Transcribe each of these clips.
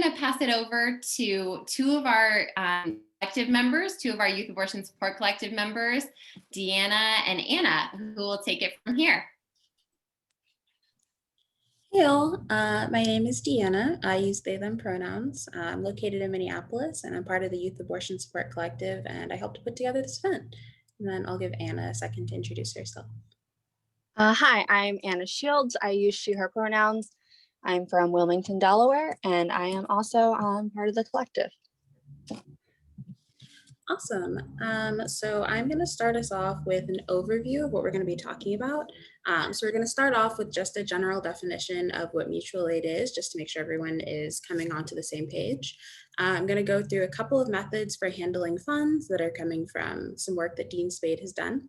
going to pass it over to two of our collective members, two of our Youth Abortion Support Collective members, Deana and Anna, who will take it from here. Hey all, my name is Deana. I use they, them pronouns. I'm located in Minneapolis and I'm part of the Youth Abortion Support Collective, and I helped to put together this event. And then I'll give Anna a second to introduce herself. Hi, I'm Anna Shields. I use she, her pronouns. I'm from Wilmington, Delaware, and I am also part of the collective. Awesome. So I'm going to start us off with an overview of what we're going to be talking about. So we're going to start off with just a general definition of what mutual aid is, just to make sure everyone is coming onto the same page. I'm going to go through a couple of methods for handling funds that are coming from some work that Dean Spade has done.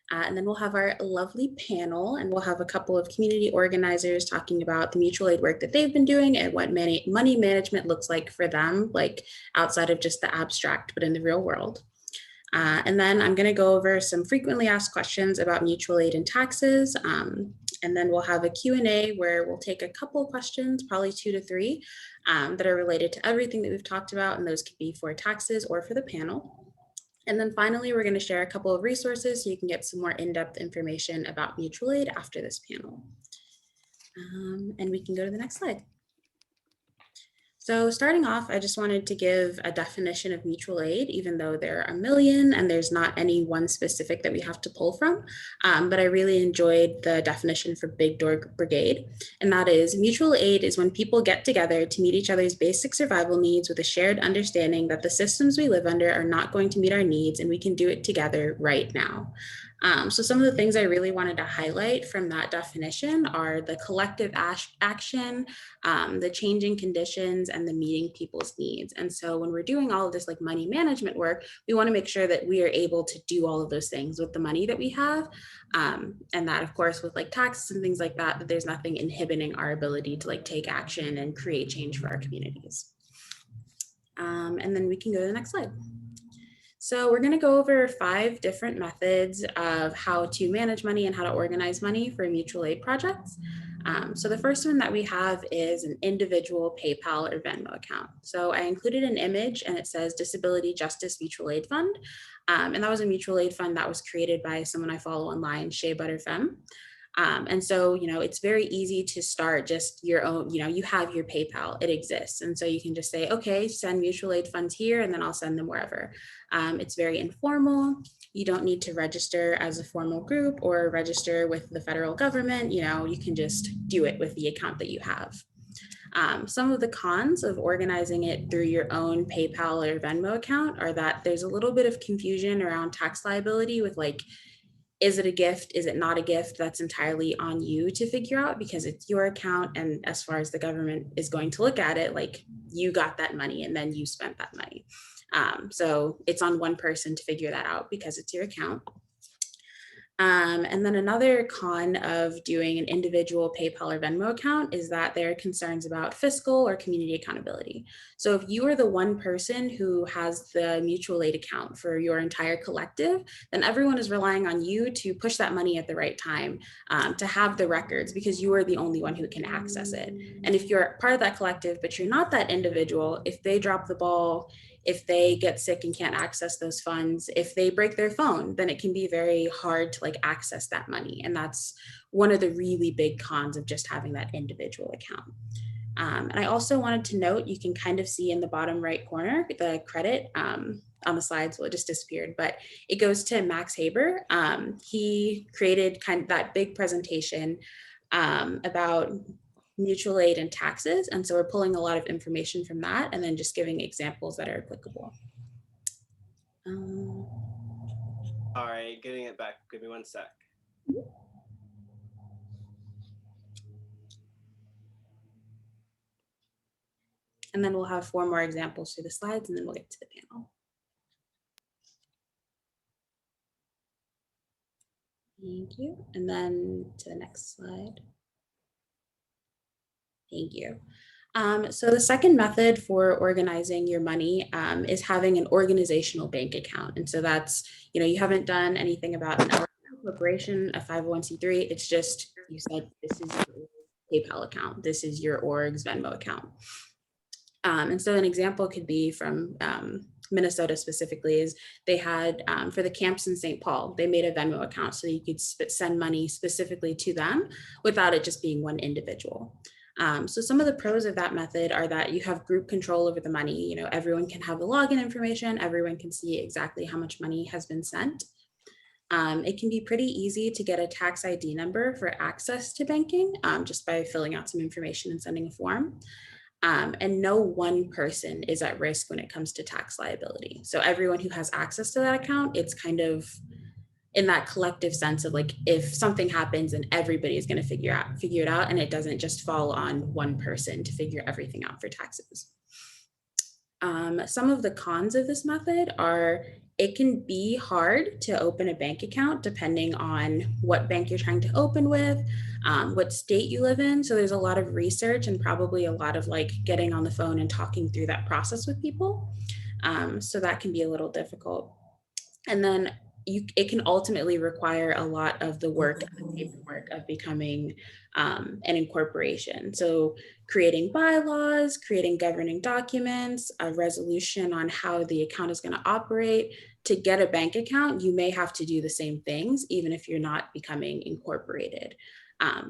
And then we'll have our lovely panel, and we'll have a couple of community organizers talking about the mutual aid work that they've been doing and what money management looks like for them, like outside of just the abstract, but in the real world. And then I'm going to go over some frequently asked questions about mutual aid and taxes. And then we'll have a Q&A where we'll take a couple of questions, probably 2 to 3, that are related to everything that we've talked about. And those could be for taxes or for the panel. And then finally, we're going to share a couple of resources so you can get some more in-depth information about mutual aid after this panel. And we can go to the next slide. So starting off, I just wanted to give a definition of mutual aid, even though there are a million and there's not any one specific that we have to pull from. But I really enjoyed the definition for Big Door Brigade. And that is, mutual aid is when people get together to meet each other's basic survival needs with a shared understanding that the systems we live under are not going to meet our needs and we can do it together right now. So some of the things I really wanted to highlight from that definition are the collective action, the changing conditions, and the meeting people's needs. And so when we're doing all of this like money management work, we want to make sure that we are able to do all of those things with the money that we have. And that of course with like taxes and things like that, that there's nothing inhibiting our ability to like take action and create change for our communities. And then we can go to the next slide. So we're going to go over 5 different methods of how to manage money and how to organize money for mutual aid projects. So the first one that we have is an individual PayPal or Venmo account. So I included an image and it says Disability Justice Mutual Aid Fund. And that was a mutual aid fund that was created by someone I follow online, Shea Butterfemme. And so, you know, it's very easy to start just your own, you know, you have your PayPal, it exists. And so you can just say, okay, send mutual aid funds here, and then I'll send them wherever. It's very informal. You don't need to register as a formal group or register with the federal government. You know, you can just do it with the account that you have. Some of the cons of organizing it through your own PayPal or Venmo account are that there's a little bit of confusion around tax liability with like, is it a gift? Is it not a gift? That's entirely on you to figure out because it's your account. And as far as the government is going to look at it, like you got that money and then you spent that money. So it's on one person to figure that out because it's your account. And then another con of doing an individual PayPal or Venmo account is that there are concerns about fiscal or community accountability. So if you are the one person who has the mutual aid account for your entire collective, then everyone is relying on you to push that money at the right time, to have the records because you are the only one who can access it. And if you're part of that collective, but you're not that individual, if they drop the ball, if they get sick and can't access those funds, if they break their phone, then it can be very hard to like access that money. And that's one of the really big cons of just having that individual account. And I also wanted to note, you can kind of see in the bottom right corner, the credit on the slides, well, it just disappeared, but it goes to Max Haber. He created kind of that big presentation about mutual aid and taxes. And so we're pulling a lot of information from that and then just giving examples that are applicable. All right, getting it back. Give me one sec. And then we'll have 4 more examples through the slides and then we'll get to the panel. Thank you. And then to the next slide. Thank you. So the second method for organizing your money is having an organizational bank account. And so that's, you know, you haven't done anything about an corporation, a 501c3. It's just, you said, this is your PayPal account. This is your org's Venmo account. And so an example could be from Minnesota specifically is they had for the camps in St. Paul, they made a Venmo account so you could send money specifically to them without it just being one individual. So some of the pros of that method are that you have group control over the money. You know, everyone can have the login information, everyone can see exactly how much money has been sent. It can be pretty easy to get a tax ID number for access to banking just by filling out some information and sending a form. And no one person is at risk when it comes to tax liability. So everyone who has access to that account, it's kind of in that collective sense of like, if something happens and everybody is going to figure it out, and it doesn't just fall on one person to figure everything out for taxes. Some of the cons of this method are it can be hard to open a bank account depending on what bank you're trying to open with, what state you live in. So there's a lot of research and probably a lot of like getting on the phone and talking through that process with people. So that can be a little difficult. And then it can ultimately require a lot of the work and the paperwork of becoming an incorporation. So creating bylaws, creating governing documents, a resolution on how the account is going to operate. To get a bank account, you may have to do the same things, even if you're not becoming incorporated.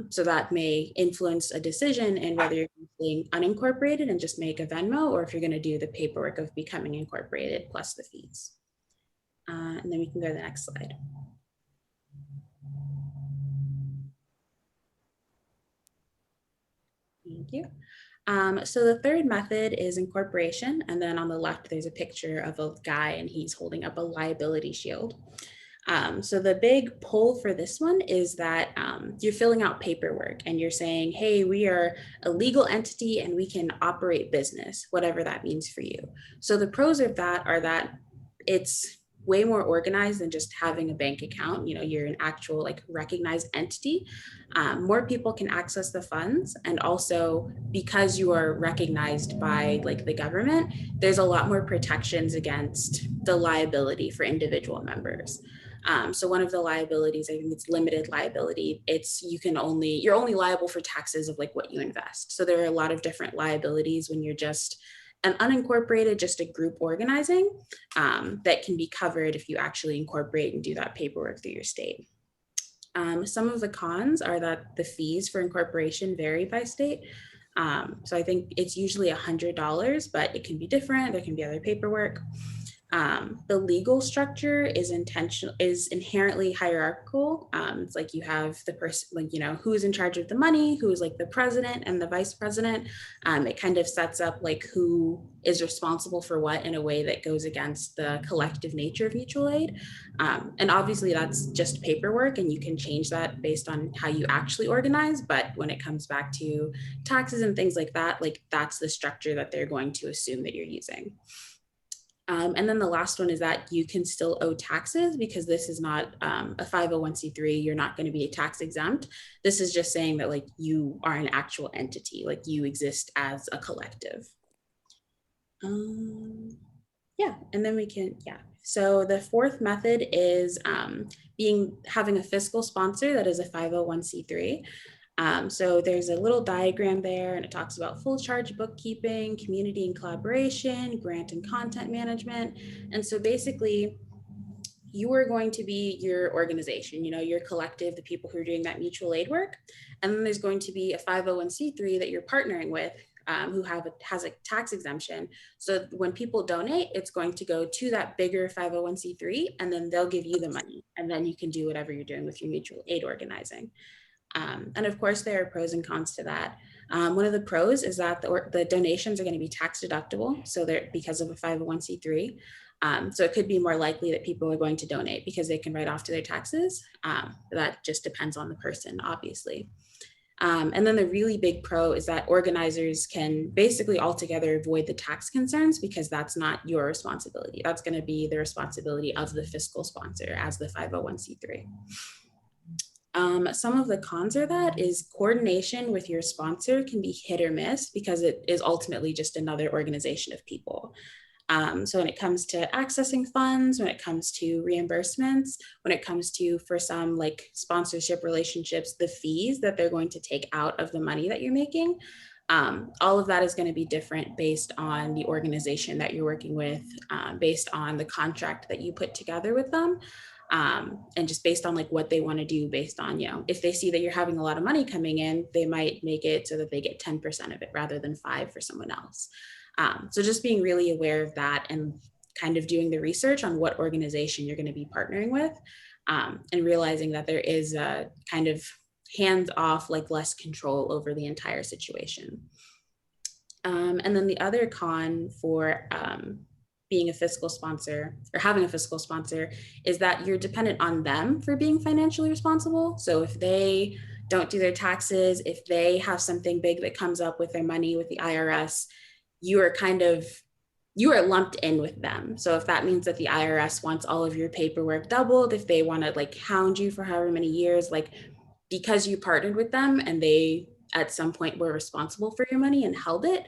So that may influence a decision in whether you're being unincorporated and just make a Venmo, or if you're going to do the paperwork of becoming incorporated plus the fees. And then we can go to the next slide. Thank you. So the third method is incorporation. And then on the left, there's a picture of a guy and he's holding up a liability shield. So the big pull for this one is that you're filling out paperwork and you're saying, hey, we are a legal entity and we can operate business, whatever that means for you. So the pros of that are that it's way more organized than just having a bank account. You know, you're an actual like recognized entity. More people can access the funds, and also because you are recognized by like the government, there's a lot more protections against the liability for individual members. So one of the liabilities, I think it's limited liability. You're only liable for taxes of like what you invest. So there are a lot of different liabilities when you're just an unincorporated, just a group organizing that can be covered if you actually incorporate and do that paperwork through your state. Some of the cons are that the fees for incorporation vary by state. So I think it's usually $100, but it can be different. There can be other paperwork. The legal structure is inherently hierarchical. It's like you have the person, like, you know, who's in charge of the money, who's like the president and the vice president. It kind of sets up like who is responsible for what in a way that goes against the collective nature of mutual aid. And obviously that's just paperwork and you can change that based on how you actually organize. But when it comes back to taxes and things like that, like that's the structure that they're going to assume that you're using. And then the last one is that you can still owe taxes because this is not a 501c3. You're not going to be tax exempt. This is just saying that like you are an actual entity, like you exist as a collective. Yeah, and then we can, yeah. So the fourth method is having a fiscal sponsor that is a 501c3. So there's a little diagram there and it talks about full charge bookkeeping, community and collaboration, grant and content management. And so basically you are going to be your organization, you know, your collective, the people who are doing that mutual aid work. And then there's going to be a 501c3 that you're partnering with who has a tax exemption. So when people donate, it's going to go to that bigger 501c3 and then they'll give you the money. And then you can do whatever you're doing with your mutual aid organizing. And of course, there are pros and cons to that. One of the pros is that the donations are going to be tax deductible. So they're because of a 501c3. So it could be more likely that people are going to donate because they can write off to their taxes. That just depends on the person, obviously. And then the really big pro is that organizers can basically altogether avoid the tax concerns because that's not your responsibility. That's going to be the responsibility of the fiscal sponsor as the 501c3. Some of the cons of that is coordination with your sponsor can be hit or miss because it is ultimately just another organization of people. So when it comes to accessing funds, when it comes to reimbursements, when it comes to, for some like sponsorship relationships, the fees that they're going to take out of the money that you're making, All of that is going to be different based on the organization that you're working with, based on the contract that you put together with them, and just based on like what they want to do, based on, you know, if they see that you're having a lot of money coming in, they might make it so that they get 10% of it rather than 5% for someone else. So just being really aware of that and kind of doing the research on what organization you're going to be partnering with, and realizing that there is a kind of hands-off, like less control over the entire situation. And then the other con for being a fiscal sponsor or having a fiscal sponsor is that you're dependent on them for being financially responsible. So if they don't do their taxes, if they have something big that comes up with their money with the IRS, you are lumped in with them. So if that means that the IRS wants all of your paperwork doubled, if they want to like hound you for however many years, like because you partnered with them and they at some point were responsible for your money and held it,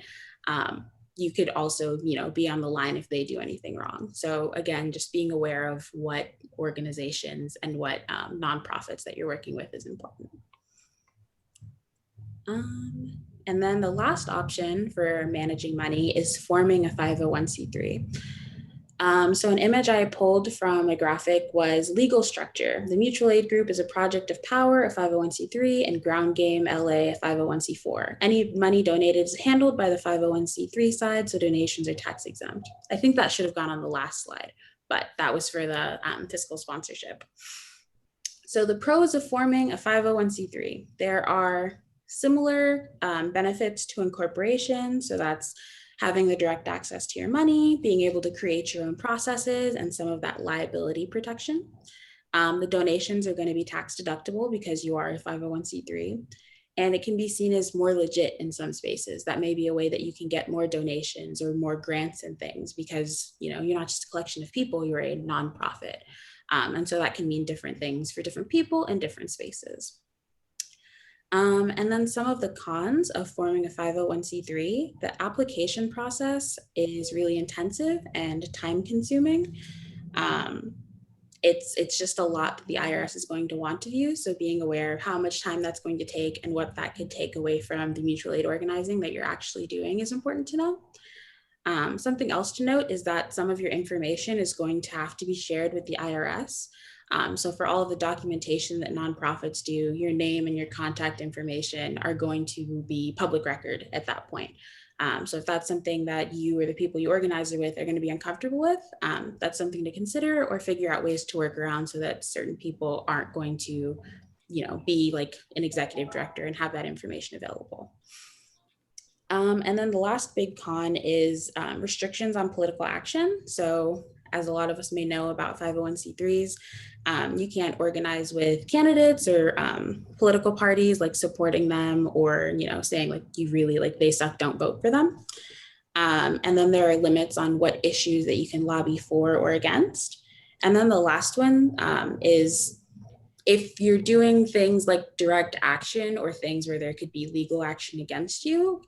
you could also, you know, be on the line if they do anything wrong. So again, just being aware of what organizations and what nonprofits that you're working with is important. And then the last option for managing money is forming a 501c3. So an image I pulled from a graphic was legal structure. The mutual aid group is a project of power, a 501c3, and Ground Game LA, a 501c4. Any money donated is handled by the 501c3 side, so donations are tax exempt. I think that should have gone on the last slide, but that was for the fiscal sponsorship. So the pros of forming a 501c3, there are similar benefits to incorporation. So that's having the direct access to your money, being able to create your own processes, and some of that liability protection. The donations are going to be tax deductible because you are a 501c3, and it can be seen as more legit in some spaces. That may be a way that you can get more donations or more grants and things because, you know, you're not just a collection of people, you're a nonprofit. And so that can mean different things for different people in different spaces. And then some of the cons of forming a 501c3, the application process is really intensive and time consuming. It's just a lot that the IRS is going to want of you. So being aware of how much time that's going to take and what that could take away from the mutual aid organizing that you're actually doing is important to know. Something else to note is that some of your information is going to have to be shared with the IRS. So for all of the documentation that nonprofits do, your name and your contact information are going to be public record at that point. So if that's something that you or the people you organize it with are going to be uncomfortable with, that's something to consider or figure out ways to work around so that certain people aren't going to, you know, be like an executive director and have that information available. And then the last big con is restrictions on political action. So as a lot of us may know about 501c3s, you can't organize with candidates or political parties, like supporting them or, you know, saying like you really like they suck, don't vote for them. And then there are limits on what issues that you can lobby for or against. And then the last one is if you're doing things like direct action or things where there could be legal action against you,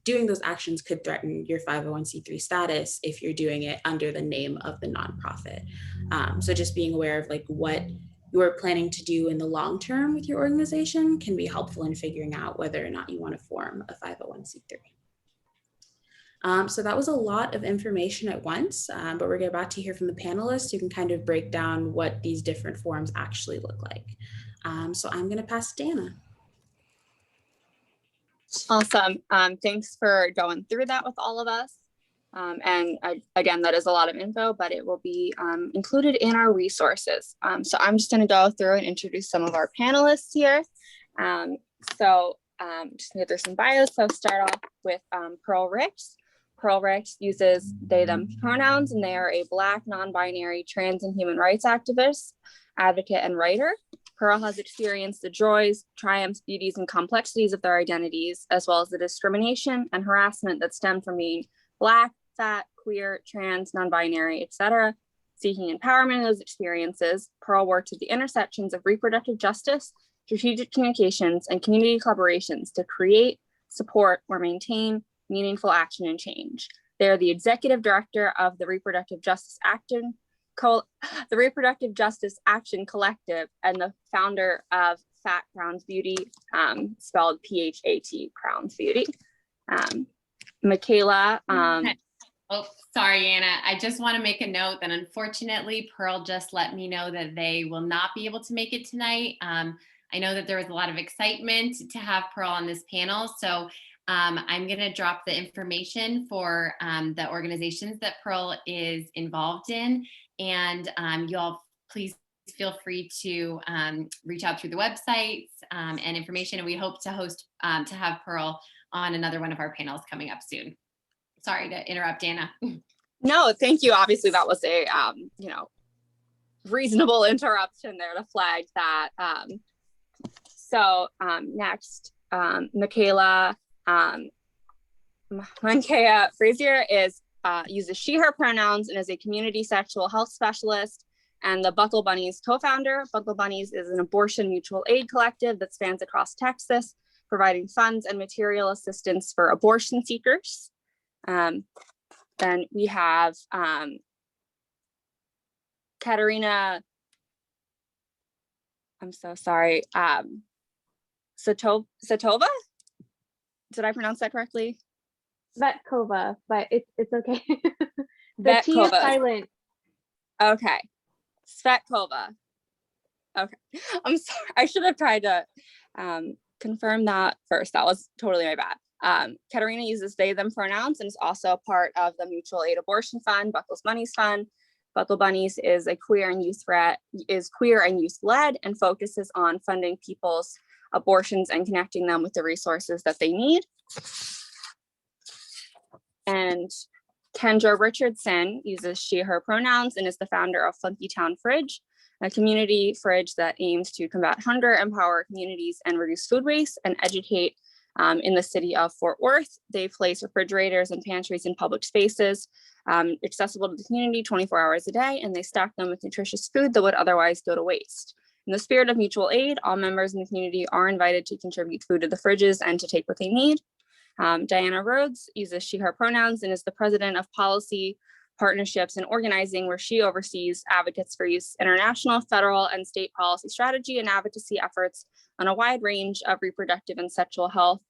doing those actions could threaten your 501c3 status if you're doing it under the name of the nonprofit. So just being aware of like what you're planning to do in the long term with your organization can be helpful in figuring out whether or not you want to form a 501c3. So that was a lot of information at once, but we're about to hear from the panelists who can kind of break down what these different forms actually look like. So I'm going to pass to Deana. Awesome. Thanks for going through that with all of us. Again, that is a lot of info, but it will be included in our resources. So I'm just going to go through and introduce some of our panelists here. Just going to go through some bios. So start off with Pearl Ricks. Pearl Ricks uses they, them pronouns, and they are a Black, non-binary, trans, and human rights activist, advocate, and writer. Pearl has experienced the joys, triumphs, beauties, and complexities of their identities, as well as the discrimination and harassment that stem from being Black, fat, queer, trans, non-binary, etc. Seeking empowerment in those experiences, Pearl works at the intersections of reproductive justice, strategic communications, and community collaborations to create, support, or maintain meaningful action and change. They are the executive director of the Reproductive Justice Action Collective and the founder of Fat Crowns Beauty, spelled PHAT Crowns Beauty. Makayla. Oh, sorry, Anna. I just want to make a note that unfortunately, Pearl just let me know that they will not be able to make it tonight. I know that there was a lot of excitement to have Pearl on this panel. So I'm going to drop the information for the organizations that Pearl is involved in. And you all please feel free to reach out through the websites and information. And we hope to to have Pearl on another one of our panels coming up soon. Sorry to interrupt, Deana. No, thank you. Obviously, that was a reasonable interruption there to flag that. Next, Makayla Montoya Frazier uses she/her pronouns and is a community sexual health specialist and the Buckle Bunnies co-founder. Buckle Bunnies is an abortion mutual aid collective that spans across Texas, providing funds and material assistance for abortion seekers. Then we have Katerina, I'm so sorry, Tsvetkova? Did I pronounce that correctly? Tsvetkova, but it's okay. The T is silent. Okay, Tsvetkova. Okay, I'm sorry. I should have tried to confirm that first. That was totally my bad. Katerina uses they, them pronouns and is also part of the Mutual Aid Abortion Fund, Buckle's Bunnies Fund. Buckle Bunnies is queer and youth led and focuses on funding people's abortions and connecting them with the resources that they need. And Kendra Richardson uses she, her pronouns and is the founder of FunkyTown Fridge, a community fridge that aims to combat hunger, empower communities, and reduce food waste and educate in the city of Fort Worth. They place refrigerators and pantries in public spaces, accessible to the community 24 hours a day, and they stock them with nutritious food that would otherwise go to waste. In the spirit of mutual aid, all members in the community are invited to contribute food to the fridges and to take what they need. Diana Rhodes uses she, her pronouns and is the president of policy, partnerships, and organizing, where she oversees Advocates for Youth's international, federal, and state policy strategy and advocacy efforts on a wide range of reproductive and sexual health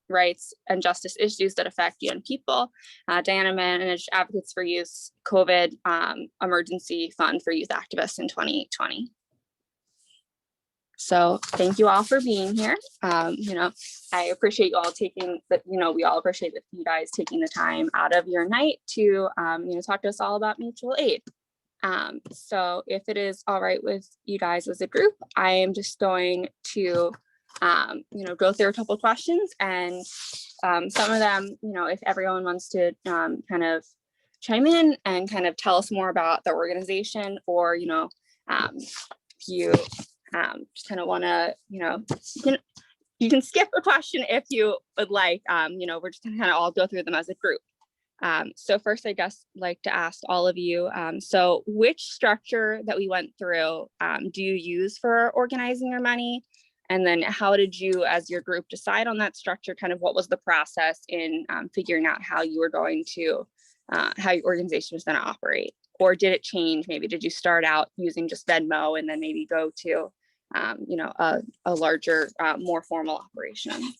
rights and justice issues that affect young people. Diana managed Advocates for Youth's COVID emergency fund for youth activists in 2020. So thank you all for being here. I appreciate you all taking the, we all appreciate that you guys taking the time out of your night to, talk to us all about mutual aid. So if it is all right with you guys as a group, I am just going to, go through a couple of questions and some of them, if everyone wants to kind of chime in and kind of tell us more about the organization, or, if you just kind of want to, you can skip a question if you would like. We're just gonna kind of all go through them as a group. So first, I guess, like to ask all of you, so which structure that we went through do you use for organizing your money? And then how did you, as your group, decide on that structure? Kind of what was the process in figuring out how you were going to, how your organization was going to operate? Or did it change? Maybe did you start out using just Venmo and then maybe go to, a larger, more formal operation?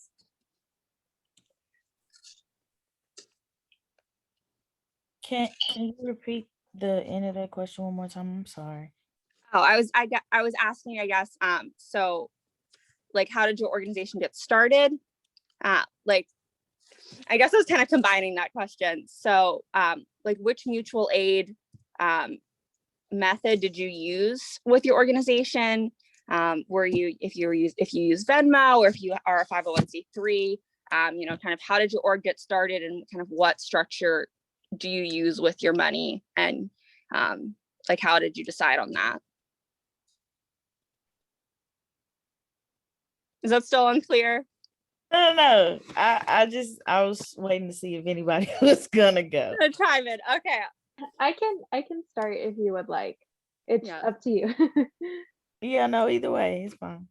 Can you repeat the end of that question one more time? I'm sorry. Oh, I was asking, I guess, so like, how did your organization get started? I guess I was kind of combining that question. So like, which mutual aid method did you use with your organization? If you use Venmo, or if you are a 501c3, kind of how did your org get started, and kind of what structure do you use with your money, and like, how did you decide on that? Is that still unclear? No. I was waiting to see if anybody was gonna go. Chime in. Okay. I can start if you would like. It's up to you. Yeah, no, either way, it's fine.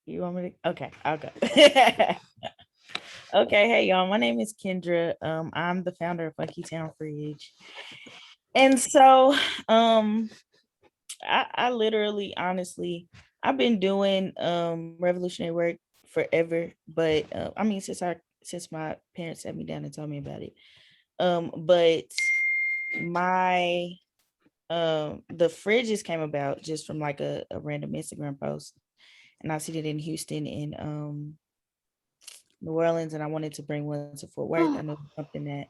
You want me to? Okay, I'll go. Okay, hey y'all, my name is Kendra. I'm the founder of FunkyTown Fridge. And so I literally, honestly, I've been doing revolutionary work forever, but I mean, since my parents sat me down and told me about it. But my the fridges came about just from like a random Instagram post, and I seen it in Houston and New Orleans, and I wanted to bring one to Fort Worth. I know something that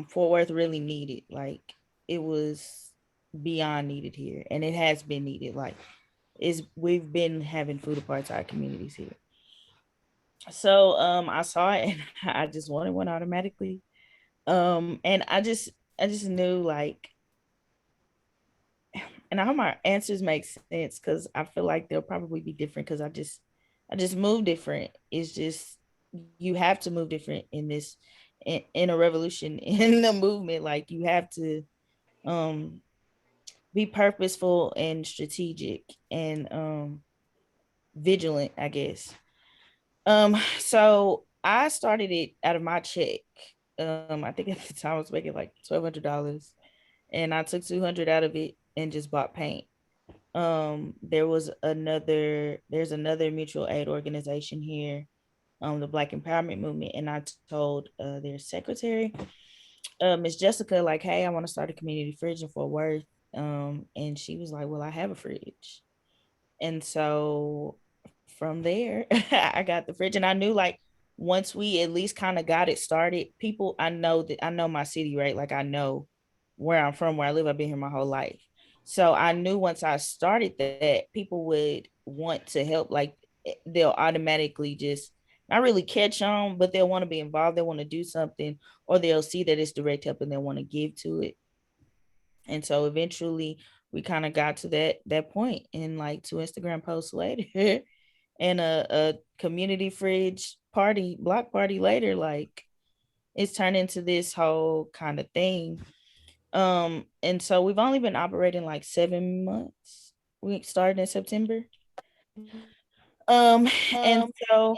Fort Worth really needed. Like it was beyond needed here, and it has been needed. Like we've been having food apartheid communities here. So I saw it and I just wanted one automatically. And I just knew like, and I hope my answers make sense because I feel like they'll probably be different because I just move different. It's just you have to move different in this in a revolution in the movement. Like you have to um be purposeful and strategic and vigilant, I guess. So I started it out of my check. I think at the time I was making like $1,200, and I took 200 out of it and just bought paint. There's another mutual aid organization here, the Black Empowerment Movement, and I told their secretary, Miss Jessica, like, hey, I want to start a community fridge in Fort Worth. And she was like, well, I have a fridge. And so from there, I got the fridge, and I knew like once we at least kind of got it started, people, I know my city, right? Like I know where I'm from, where I live. I've been here my whole life. So I knew once I started that people would want to help. Like they'll automatically just not really catch on, but they'll want to be involved. They want to do something, or they'll see that it's direct help and they want to give to it. And so eventually we kind of got to that point, and like two Instagram posts later and a community fridge party, block party later, like it's turned into this whole kind of thing. And so we've only been operating like 7 months. We started in September. And so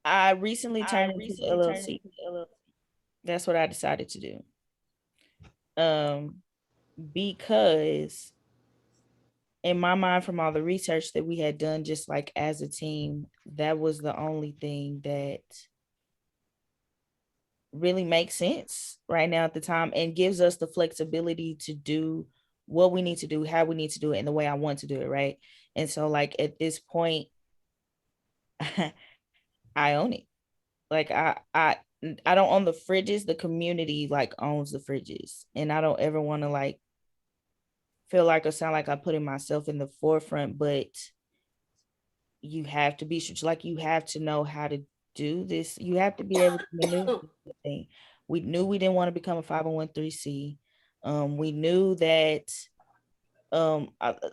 I recently turned into the LLC. That's what I decided to do. Because in my mind, from all the research that we had done, just like as a team, that was the only thing that really makes sense right now at the time and gives us the flexibility to do what we need to do, how we need to do it, and the way I want to do it, right? And so like at this point, I own it. Like I don't own the fridges, the community like owns the fridges. And I don't ever want to like feel like or sound like I put myself in the forefront, but you have to be like you have to know how to do this. You have to be able to maneuver the thing. We knew we didn't want to become a 501c. We knew that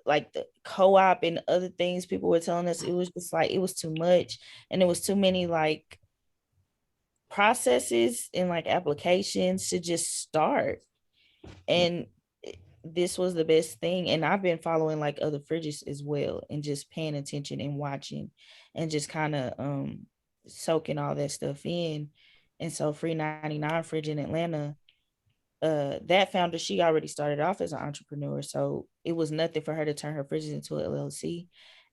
like the co-op and other things people were telling us, it was just like it was too much, and it was too many like processes and like applications to just start. And this was the best thing. And I've been following like other fridges as well and just paying attention and watching and just kind of soaking all that stuff in. And so Free 99 Fridge in Atlanta, that founder, she already started off as an entrepreneur, so it was nothing for her to turn her fridges into an LLC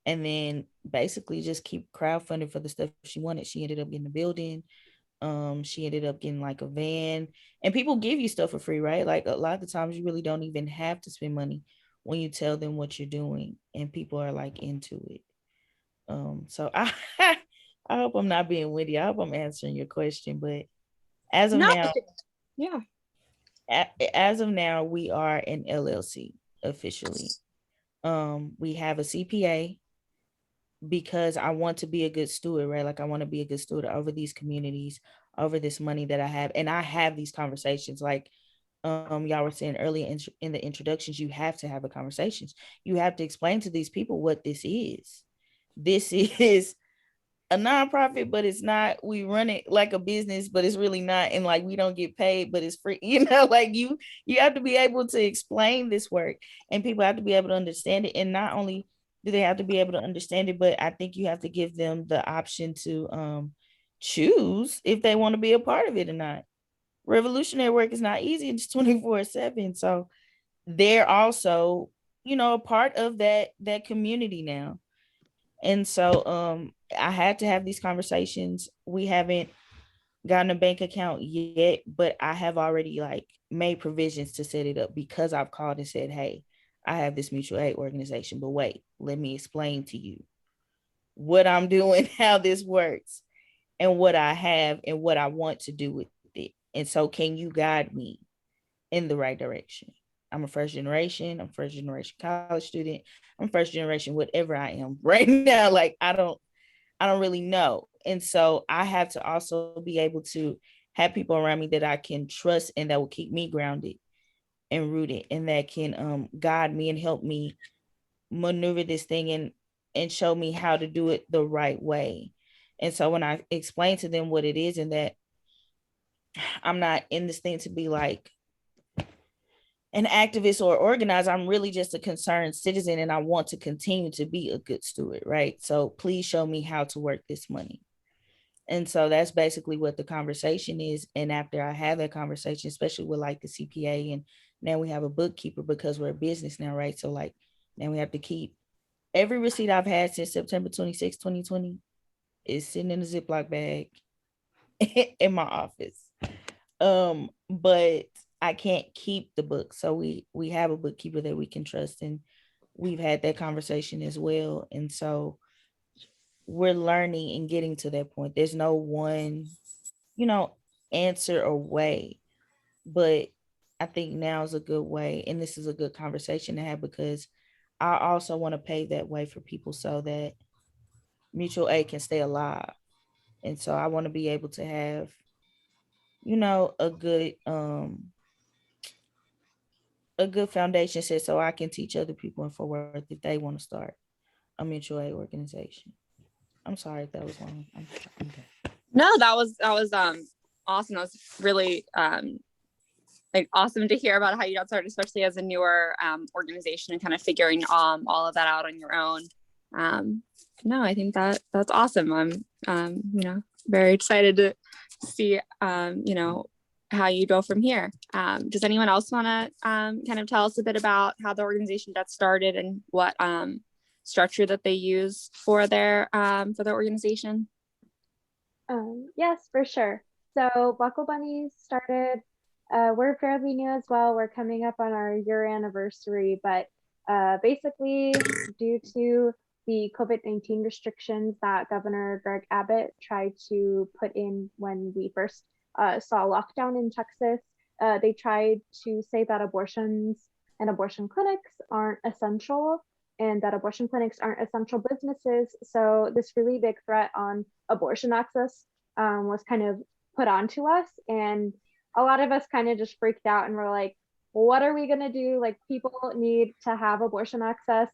and then basically just keep crowdfunding for the stuff she wanted. She ended up getting a building. She ended up getting like a van, and people give you stuff for free, right? Like a lot of the times you really don't even have to spend money when you tell them what you're doing, and people are like into it. So I I hope I'm not being witty. I hope I'm answering your question, but as of now, yeah, as of now, we are an LLC officially. We have a CPA because I want to be a good steward, right? Like I want to be a good steward over these communities, over this money that I have. And I have these conversations like y'all were saying earlier in the introductions, you have to have a conversations. You have to explain to these people what this is. This is a nonprofit, but it's not. We run it like a business, but it's really not. And like we don't get paid, but it's free. You know, like you have to be able to explain this work, and people have to be able to understand it. And not only do they have to be able to understand it, but I think you have to give them the option to choose if they want to be a part of it or not. Revolutionary work is not easy. It's 24/7. So they're also, a part of that community now. And so I had to have these conversations. We haven't gotten a bank account yet, but I have already like made provisions to set it up because I've called and said, hey, I have this mutual aid organization, but wait, let me explain to you what I'm doing, how this works, and what I have and what I want to do with it. And so can you guide me in the right direction? I'm a first generation college student. I'm first generation, whatever I am right now. Like I don't really know. And so I have to also be able to have people around me that I can trust and that will keep me grounded and rooted and that can guide me and help me maneuver this thing and show me how to do it the right way. And so when I explain to them what it is and that I'm not in this thing to be like an activist or organizer, I'm really just a concerned citizen and I want to continue to be a good steward, right? So please show me how to work this money. And so that's basically what the conversation is. And after I have that conversation, especially with like the CPA, and now we have a bookkeeper because we're a business now, right? So like now we have to keep every receipt I've had since September 26, 2020 is sitting in a Ziploc bag in my office. But I can't keep the book. So we have a bookkeeper that we can trust, and we've had that conversation as well. And so we're learning and getting to that point. There's no one, answer or way, but I think now is a good way. And this is a good conversation to have because I also want to pave that way for people so that mutual aid can stay alive. And so I want to be able to have, a good foundation set so I can teach other people in Fort Worth if they want to start a mutual aid organization. I'm sorry if that was long. Okay. No, that was awesome. That was really like awesome to hear about how you got started, especially as a newer organization and kind of figuring all of that out on your own. No, I think that's awesome. I'm very excited to see how you go from here. Does anyone else want to kind of tell us a bit about how the organization got started and what structure that they use for their organization? Yes, for sure. So Buckle Bunnies started, we're fairly new as well. We're coming up on our year anniversary, but basically due to the COVID-19 restrictions that Governor Greg Abbott tried to put in when we first saw lockdown in Texas, they tried to say that abortions and abortion clinics aren't essential and that abortion clinics aren't essential businesses. So this really big threat on abortion access was kind of put onto us. And a lot of us kind of just freaked out and were like, what are we gonna do? Like people need to have abortion access,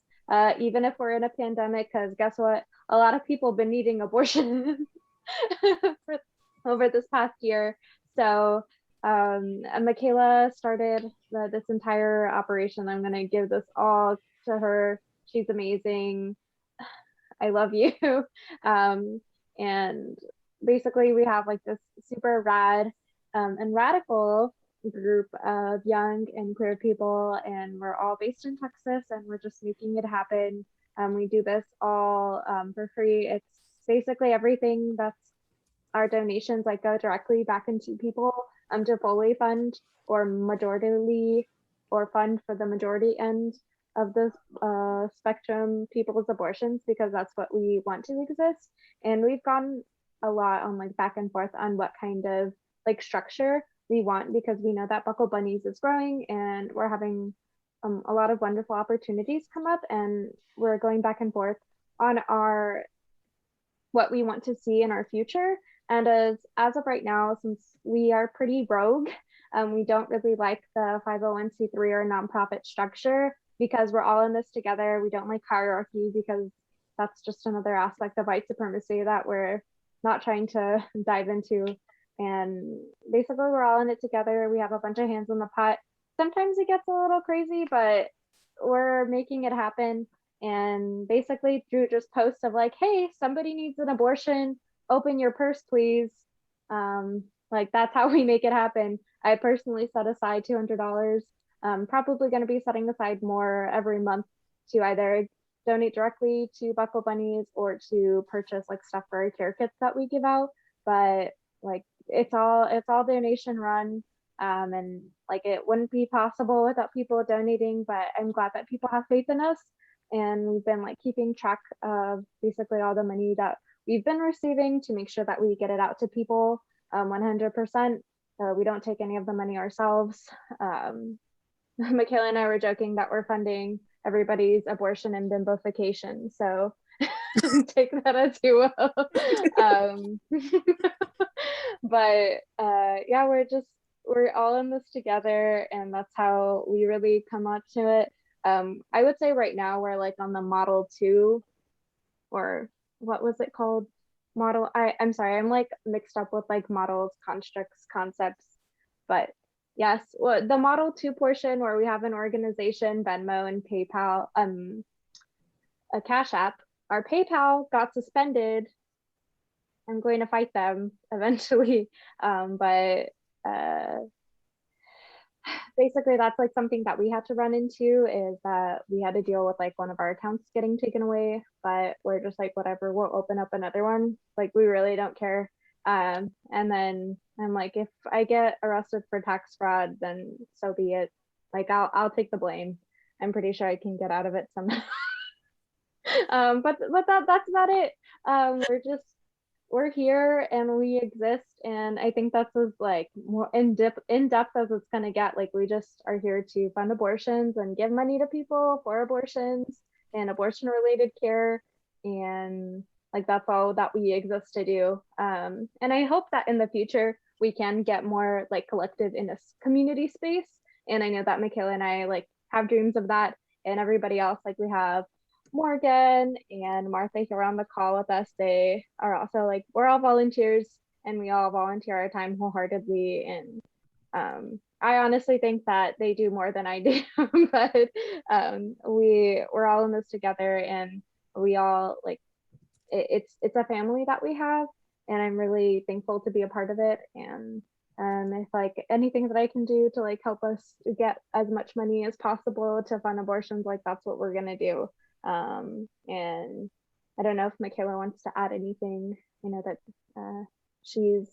even if we're in a pandemic, because guess what? A lot of people have been needing abortion over this past year. So Makayla started this entire operation. I'm gonna give this all to her. She's amazing. I love you. And basically we have like this super rad and radical group of young and queer people, and we're all based in Texas and we're just making it happen. We do this all for free. It's basically everything that's our donations like go directly back into people to fully fund or majority or fund for the majority end of the spectrum people's abortions, because that's what we want to exist. And we've gone a lot on like back and forth on what kind of like structure we want, because we know that Buckle Bunnies is growing and we're having a lot of wonderful opportunities come up, and we're going back and forth on what we want to see in our future. And as of right now, since we are pretty rogue, we don't really like the 501c3 or nonprofit structure because we're all in this together. We don't like hierarchy because that's just another aspect of white supremacy that we're not trying to dive into. And basically we're all in it together. We have a bunch of hands in the pot. Sometimes it gets a little crazy, but we're making it happen. And basically through just posts of like, hey, somebody needs an abortion, open your purse, please. Like that's how we make it happen. I personally set aside $200. Probably going to be setting aside more every month to either donate directly to Buckle Bunnies or to purchase like stuff for our care kits that we give out. But like it's all donation run. And like it wouldn't be possible without people donating, but I'm glad that people have faith in us. And we've been like keeping track of basically all the money that we've been receiving to make sure that we get it out to people 100%. We don't take any of the money ourselves. Makayla and I were joking that we're funding everybody's abortion and bimbofication. So take that as you will. But yeah, we're all in this together, and that's how we really come up to it. I would say right now we're like on the model 2, or what was it called? Model, I'm sorry, I'm like mixed up with like models, constructs, concepts, but yes, well, the model 2 portion where we have an organization, Venmo and PayPal, a Cash App. Our PayPal got suspended. I'm going to fight them eventually, but basically that's like something that we had to run into, is that we had to deal with like one of our accounts getting taken away, but we're just like, whatever, we'll open up another one. Like we really don't care. And then I'm like, if I get arrested for tax fraud, then so be it. Like I'll take the blame. I'm pretty sure I can get out of it somehow. But that's about it. We're here and we exist, and I think that's as like more in depth as it's gonna get. Like we just are here to fund abortions and give money to people for abortions and abortion related care, and like that's all that we exist to do. And I hope that in the future we can get more like collective in this community space. And I know that Makayla and I like have dreams of that, and everybody else, like we have Morgan and Martha here on the call with us. They are also like, we're all volunteers and we all volunteer our time wholeheartedly. And I honestly think that they do more than I do, but we're all in this together, and we all like, it's a family that we have, and I'm really thankful to be a part of it. And if like anything that I can do to like help us get as much money as possible to fund abortions, like that's what we're gonna do. And I don't know if Makayla wants to add anything. I know that she's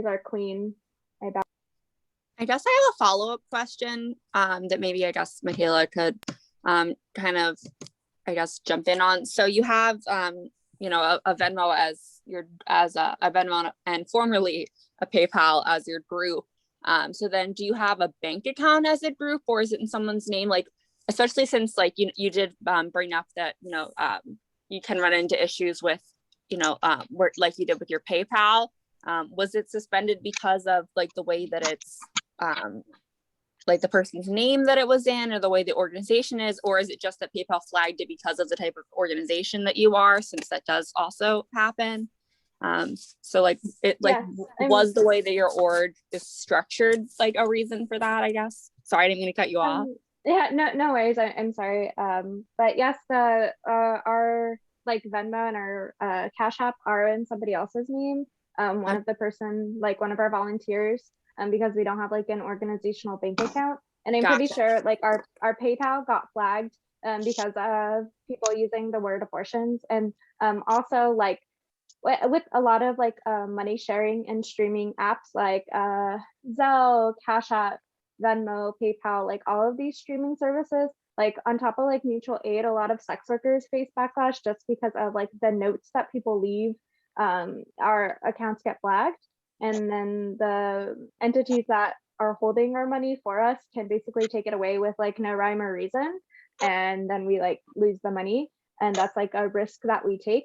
our queen. I guess I have a follow-up question that maybe I guess Makayla could kind of, I guess, jump in on. So you have you know, a Venmo as a Venmo and formerly a PayPal as your group. So then do you have a bank account as a group, or is it in someone's name? Like, especially since like you did bring up that, you know, you can run into issues with, you know, where, like you did with your PayPal. Was it suspended because of like the way that it's like the person's name that it was in, or the way the organization is, or is it just that PayPal flagged it because of the type of organization that you are, since that does also happen? So like it like yes, was the way that your org is structured like a reason for that, I guess? Sorry, I didn't mean to cut you off. Yeah, no worries. I'm sorry. But yes, the our like Venmo and our Cash App are in somebody else's name. One of the person, like one of our volunteers, because we don't have like an organizational bank account. And I'm pretty sure like our PayPal got flagged because of people using the word abortions. And also like with a lot of like money sharing and streaming apps like Zelle, Cash App, Venmo, PayPal, like all of these streaming services, like on top of like mutual aid, a lot of sex workers face backlash just because of like the notes that people leave. Our accounts get flagged, and then the entities that are holding our money for us can basically take it away with like no rhyme or reason, and then we like lose the money, and that's like a risk that we take.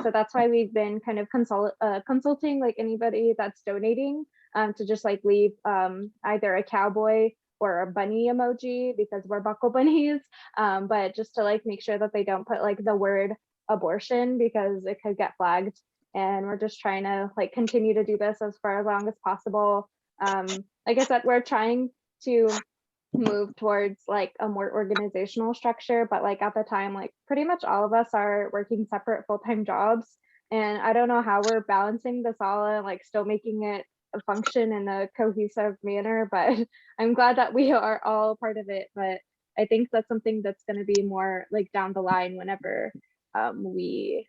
So that's why we've been kind of consulting like anybody that's donating to just like leave either a cowboy or a bunny emoji, because we're buckle bunnies, but just to like make sure that they don't put like the word abortion, because it could get flagged. And we're just trying to like continue to do this for as long as possible. Like I said, we're trying to move towards like a more organizational structure, but like at the time, like pretty much all of us are working separate full-time jobs, and I don't know how we're balancing this all and like still making it function in a cohesive manner, but I'm glad that we are all part of it. But I think that's something that's going to be more like down the line whenever we,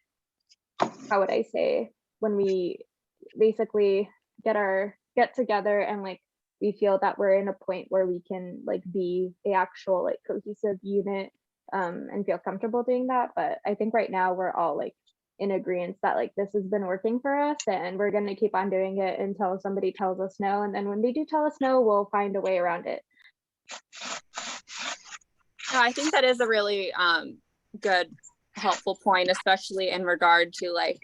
how would I say, when we basically get together and like we feel that we're in a point where we can like be a actual like cohesive unit and feel comfortable doing that. But I think right now we're all like in agreement that like this has been working for us and we're going to keep on doing it until somebody tells us no. And then when they do tell us no, we'll find a way around it. No, I think that is a really good, helpful point, especially in regard to like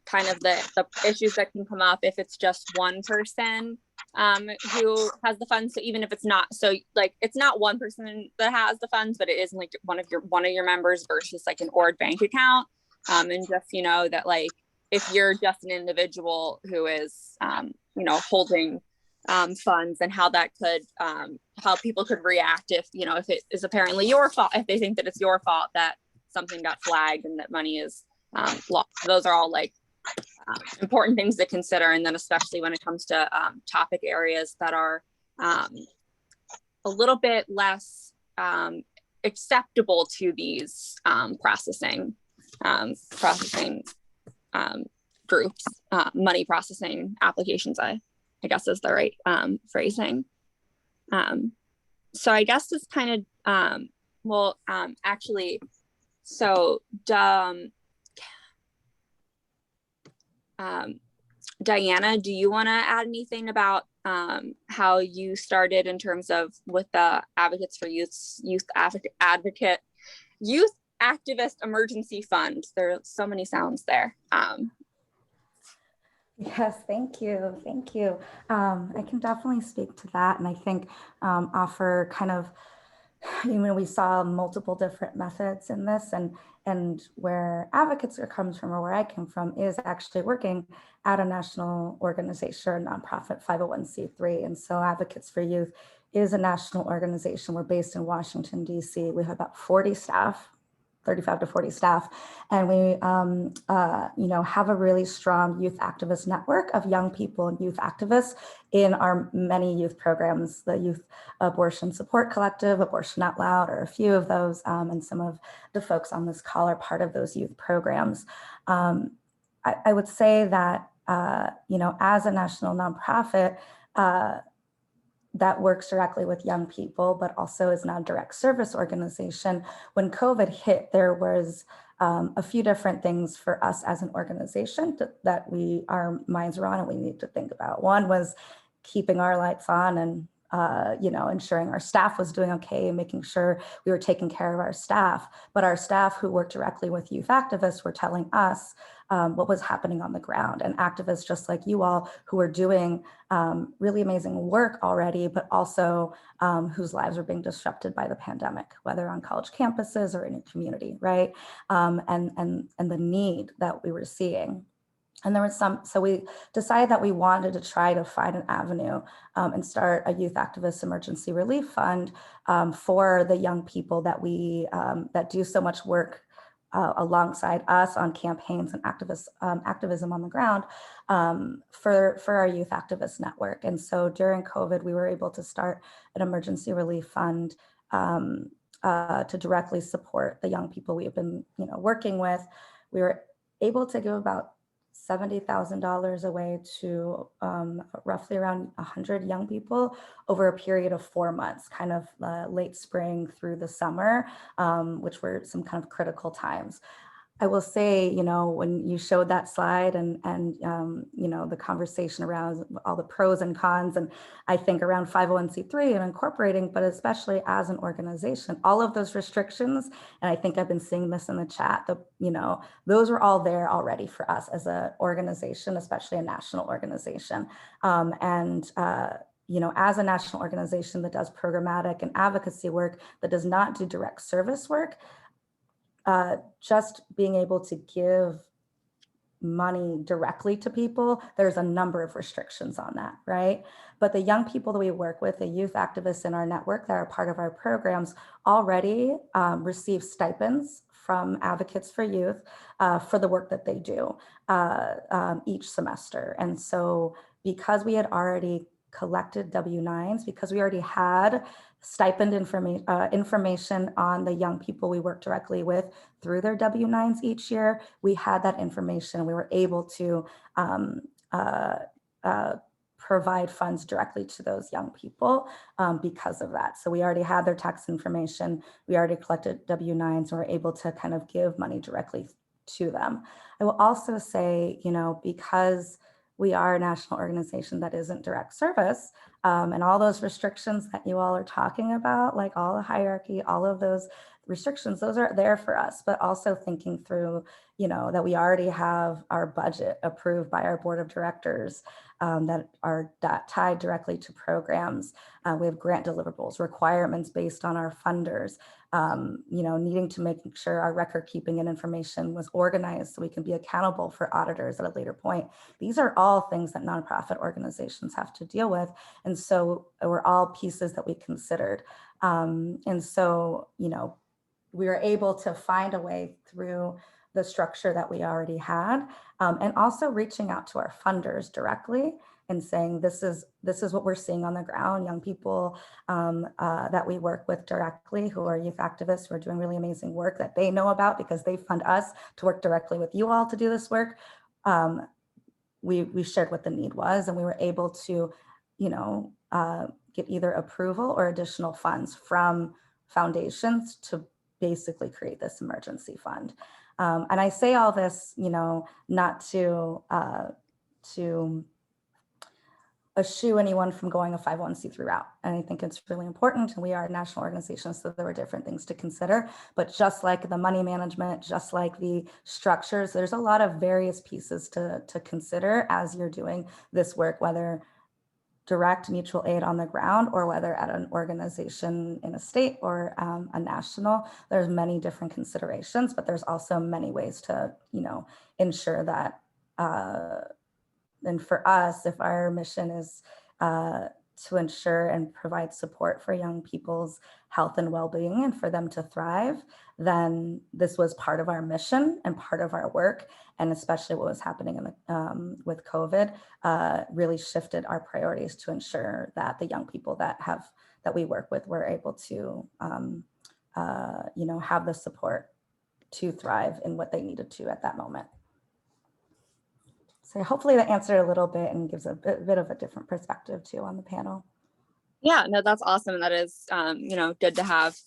kind of the issues that can come up if it's just one person who has the funds. So even if it's not, so like it's not one person that has the funds, but it is like one of your members versus like an ORD bank account. And just, you know, that like if you're just an individual who is you know, holding funds, and how that could how people could react if, you know, if it is apparently your fault, if they think that it's your fault that something got flagged and that money is lost. Those are all like important things to consider. And then especially when it comes to topic areas that are a little bit less acceptable to these processing groups, money processing applications, I guess is the right phrasing. So I guess this kind of, actually, so Deana, do you want to add anything about how you started in terms of with the Advocates for Youth Activist Emergency Fund? There are so many sounds there. Yes, thank you. Thank you. I can definitely speak to that. And I think offer kind of, you know, we saw multiple different methods in this, and where Advocates comes from, or where I came from, is actually working at a national organization, a nonprofit 501c3. And so Advocates for Youth is a national organization. We're based in Washington, D.C. We have about 40 staff, 35 to 40 staff. And we, you know, have a really strong youth activist network of young people and youth activists in our many youth programs. The Youth Abortion Support Collective, Abortion Out Loud, are a few of those, and some of the folks on this call are part of those youth programs. I would say that, you know, as a national nonprofit, that works directly with young people, but also is not a direct service organization. When COVID hit, there was a few different things for us as an organization that our minds were on and we need to think about. One was keeping our lights on and you know, ensuring our staff was doing okay and making sure we were taking care of our staff. But our staff who work directly with youth activists were telling us what was happening on the ground, and activists just like you all who are doing really amazing work already, but also whose lives are being disrupted by the pandemic, whether on college campuses or in a community, right? And the need that we were seeing. And there was so we decided that we wanted to try to find an avenue and start a youth activist emergency relief fund for the young people that we that do so much work alongside us on campaigns and activism on the ground for our youth activist network. And so during COVID, we were able to start an emergency relief fund to directly support the young people we've been, you know, working with. We were able to give about $70,000 away to roughly around 100 young people over a period of 4 months, kind of late spring through the summer, which were some kind of critical times. I will say, you know, when you showed that slide and you know, the conversation around all the pros and cons, and I think around 501c3 and incorporating, but especially as an organization, all of those restrictions, and I think I've been seeing this in the chat, you know, those were all there already for us as an organization, especially a national organization. You know, as a national organization that does programmatic and advocacy work, that does not do direct service work, just being able to give money directly to people, there's a number of restrictions on that, right? But the young people that we work with, the youth activists in our network that are part of our programs, already receive stipends from Advocates for Youth for the work that they do each semester. And so because we had already collected W-9s because we already had stipend information on the young people we work directly with through their W-9s each year. We had that information. We were able to provide funds directly to those young people because of that. So we already had their tax information. We already collected W-9s and we're able to kind of give money directly to them. I will also say, you know, because we are a national organization that isn't direct service, and all those restrictions that you all are talking about, like all the hierarchy, all of those restrictions, those are there for us, but also thinking through, you know, that we already have our budget approved by our board of directors that are tied directly to programs. We have grant deliverables, requirements based on our funders, you know, needing to make sure our record keeping and information was organized so we can be accountable for auditors at a later point. These are all things that nonprofit organizations have to deal with. And so we're all pieces that we considered. And so, you know, we were able to find a way through the structure that we already had, and also reaching out to our funders directly and saying, this is what we're seeing on the ground. Young people that we work with directly who are youth activists who are doing really amazing work that they know about because they fund us to work directly with you all to do this work. We shared what the need was, and we were able to, you know, get either approval or additional funds from foundations to basically create this emergency fund. And I say all this, you know, not to eschew anyone from going a 501c3 route. And I think it's really important. And we are a national organization, so there were different things to consider. But just like the money management, just like the structures, there's a lot of various pieces to consider as you're doing this work, whether direct mutual aid on the ground or whether at an organization in a state or a national. There's many different considerations, but there's also many ways to, you know, ensure that, and for us, if our mission is to ensure and provide support for young people's health and well-being and for them to thrive, then this was part of our mission and part of our work. And especially what was happening in the, with COVID really shifted our priorities to ensure that the young people that we work with were able to, you know, have the support to thrive in what they needed to at that moment. So hopefully that answered a little bit and gives a bit of a different perspective too on the panel. Yeah, no, that's awesome. And that is, you know, good to have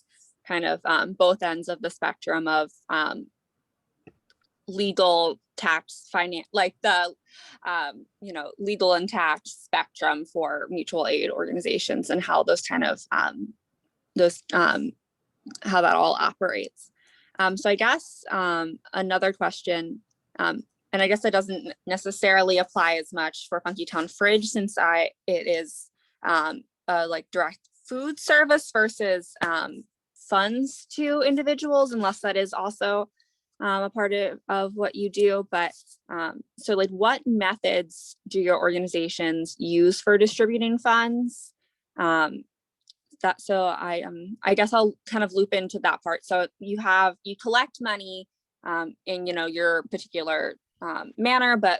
kind of both ends of the spectrum of legal, tax, finance, like the, you know, legal and tax spectrum for mutual aid organizations and how those kind of, how that all operates. So I guess another question, and I guess that doesn't necessarily apply as much for FunkyTown Fridge since it is like direct food service versus funds to individuals, unless that is also a part of what you do. But so like what methods do your organizations use for distributing funds? So I guess I'll kind of loop into that part. So you collect money in, you know, your particular manner, but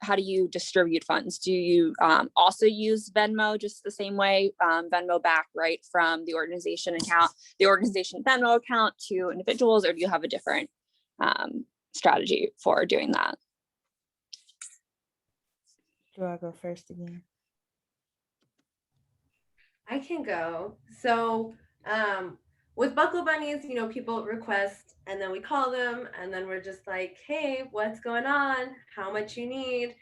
how do you distribute funds? Do you also use Venmo just the same way, Venmo back right from the organization account, the organization Venmo account to individuals, or do you have a different strategy for doing that? Do I go first again? I can go. So with Buckle Bunnies, you know, people request and then we call them and then we're just like, hey, what's going on? How much you need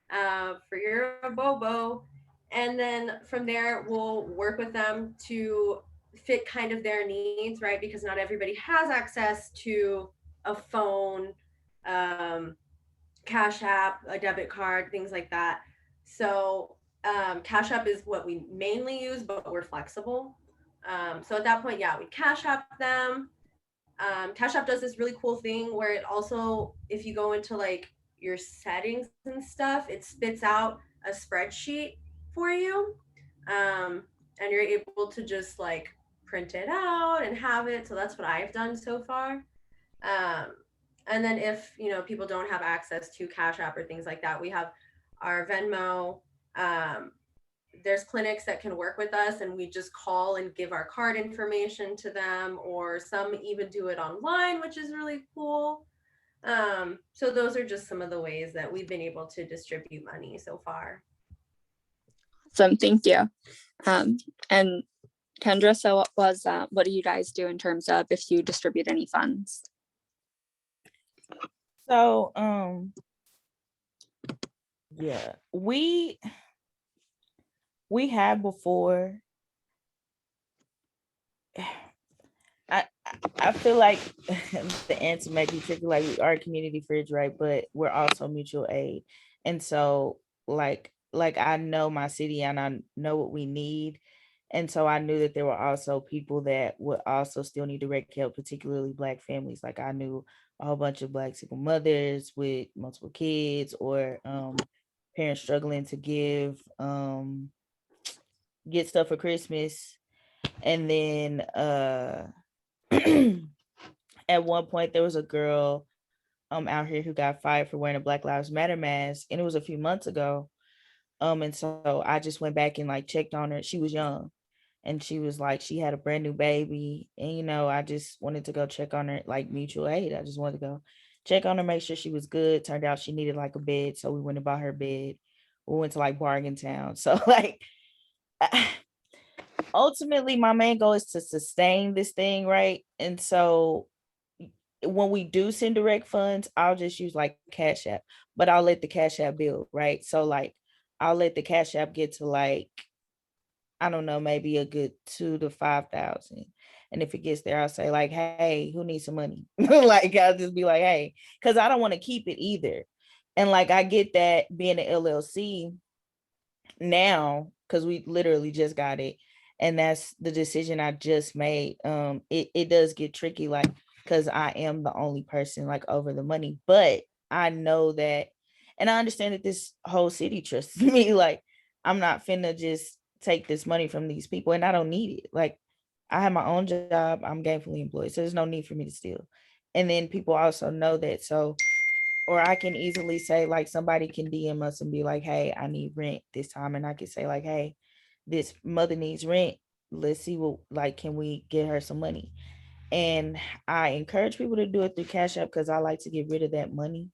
for your Bobo? And then from there, we'll work with them to fit kind of their needs, right? Because not everybody has access to a phone, Cash App, a debit card, things like that. So Cash App is what we mainly use, but we're flexible. So at that point, yeah, we Cash App them. Cash App does this really cool thing where it also, if you go into like your settings and stuff, it spits out a spreadsheet for you. And you're able to just like print it out and have it. So that's what I've done so far. And then if, you know, people don't have access to Cash App or things like that, we have our Venmo, there's clinics that can work with us and we just call and give our card information to them, or some even do it online, which is really cool. So those are just some of the ways that we've been able to distribute money so far. Awesome, thank you. And Kendra, so what do you guys do in terms of if you distribute any funds? So yeah, we have before. I feel like the answer may be tricky. Like, we are a community fridge, right? But we're also mutual aid, and so like I know my city and I know what we need, and so I knew that there were also people that would also still need direct help, particularly Black families. Like, I knew a whole bunch of Black single mothers with multiple kids, or parents struggling to get stuff for Christmas, and then at one point there was a girl out here who got fired for wearing a Black Lives Matter mask, and it was a few months ago. And so I just went back and like checked on her. She was young, and she was like, she had a brand new baby, and I just wanted to go check on her, like mutual aid. I just wanted to go check on her, make sure she was good. Turned out she needed like a bed, so we went and bought her bed. We went to like Bargain Town. So like, ultimately my main goal is to sustain this thing, right? And so when we do send direct funds, I'll just use like Cash App, but I'll let the Cash App build, right? So like, I'll let the Cash App get to like, I don't know, maybe a good 2,000 to 5,000. And if it gets there, I'll say like, hey, who needs some money? Like, I'll just be like, hey, because I don't want to keep it either. And like, I get that being an LLC now, because we literally just got it, and that's the decision I just made. It does get tricky, like, because I am the only person like over the money, but I know that, and I understand that this whole city trusts me. Like, I'm not finna just take this money from these people, and I don't need it. Like, I have my own job, I'm gainfully employed, so there's no need for me to steal. And then people also know that. So, or I can easily say like, somebody can DM us and be like, hey, I need rent this time. And I can say like, hey, this mother needs rent. Let's see what, like, can we get her some money? And I encourage people to do it through Cash App, because I like to get rid of that money,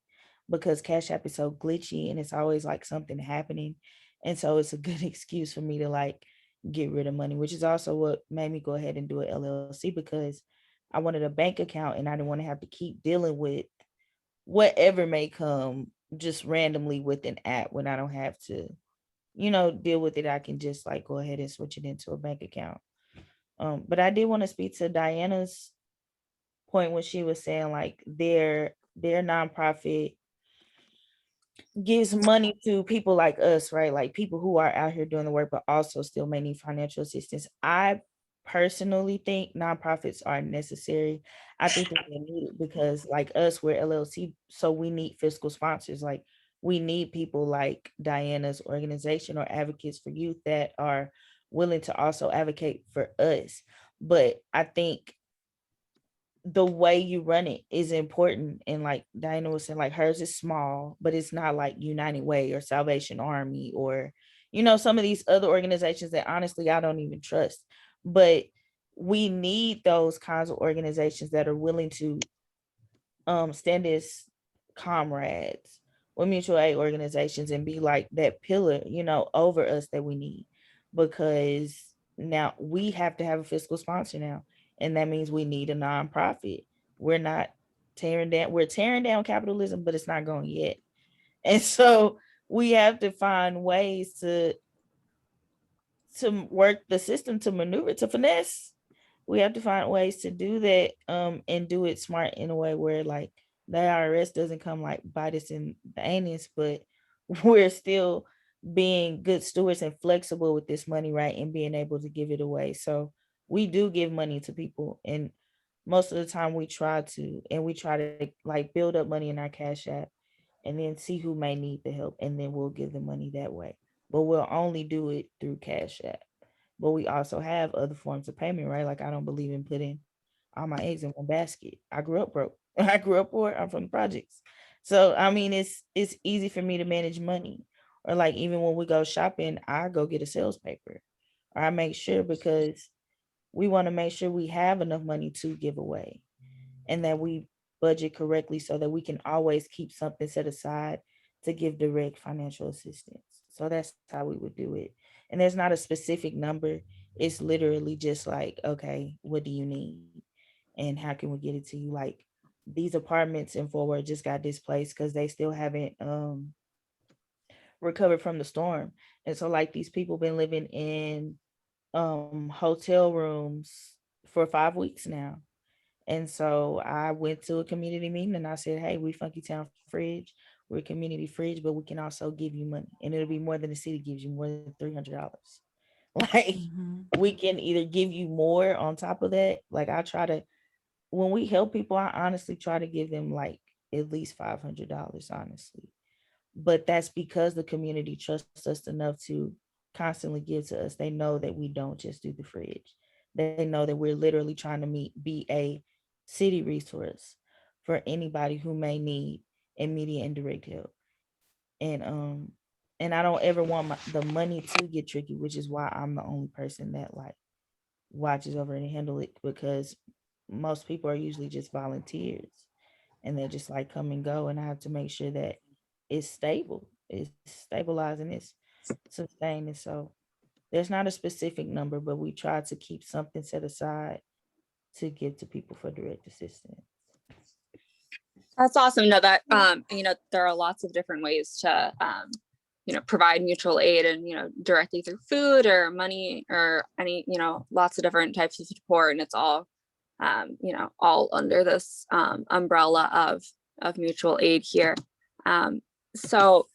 because Cash App is so glitchy and it's always like something happening. And so it's a good excuse for me to like get rid of money, which is also what made me go ahead and do an LLC, because I wanted a bank account and I didn't want to have to keep dealing with whatever may come just randomly with an app when I don't have to, deal with it. I can just like go ahead and switch it into a bank account. But I did want to speak to Diana's point when she was saying like their nonprofit gives money to people like us, right? Like people who are out here doing the work, but also still may need financial assistance. I personally think nonprofits are necessary. I think that they're needed because, like us, we're LLC, so we need fiscal sponsors. Like, we need people like Diana's organization or advocates for youth that are willing to also advocate for us. But I think the way you run it is important. And like Diana was saying, like hers is small, but it's not like United Way or Salvation Army or, some of these other organizations that honestly I don't even trust. But we need those kinds of organizations that are willing to stand as comrades with mutual aid organizations and be like that pillar, over us that we need. Because now we have to have a fiscal sponsor now. And that means we need a nonprofit. We're not we're tearing down capitalism, but it's not going yet. And so we have to find ways to work the system, to maneuver, to finesse. We have to find ways to do that, and do it smart in a way where like the IRS doesn't come like bite us in the anus, but we're still being good stewards and flexible with this money, right? And being able to give it away. So we do give money to people, and most of the time we try to like build up money in our Cash App and then see who may need the help, and then we'll give the money that way. But we'll only do it through Cash App. But we also have other forms of payment, right? Like, I don't believe in putting all my eggs in one basket. I grew up broke. I grew up poor. I'm from the projects. So I mean, it's easy for me to manage money. Or like even when we go shopping, I go get a sales paper, or I make sure, because we want to make sure we have enough money to give away and that we budget correctly so that we can always keep something set aside to give direct financial assistance. So that's how we would do it. And there's not a specific number. It's literally just like, okay, what do you need? And how can we get it to you? Like these apartments in Fort Worth just got displaced because they still haven't recovered from the storm. And so like these people been living in hotel rooms for 5 weeks now. And so I went to a community meeting and I said, hey, we FunkyTown Fridge. We're a community fridge, but we can also give you money. And it'll be more than the city gives you, more than $300. Like we can either give you more on top of that. Like I try to, when we help people, I honestly try to give them like at least $500, honestly. But that's because the community trusts us enough to constantly give to us. They know that we don't just do the fridge. They know that we're literally trying to be a city resource for anybody who may need immediate and direct help. And I don't ever want the money to get tricky, which is why I'm the only person that like watches over and handle it, because most people are usually just volunteers and they just like come and go, and I have to make sure that it's stable, it's stabilizing, it's sustaining. So there's not a specific number, but we try to keep something set aside to give to people for direct assistance. That's awesome. No, that there are lots of different ways to provide mutual aid, and directly through food or money or any lots of different types of support, and it's all all under this umbrella of mutual aid here. So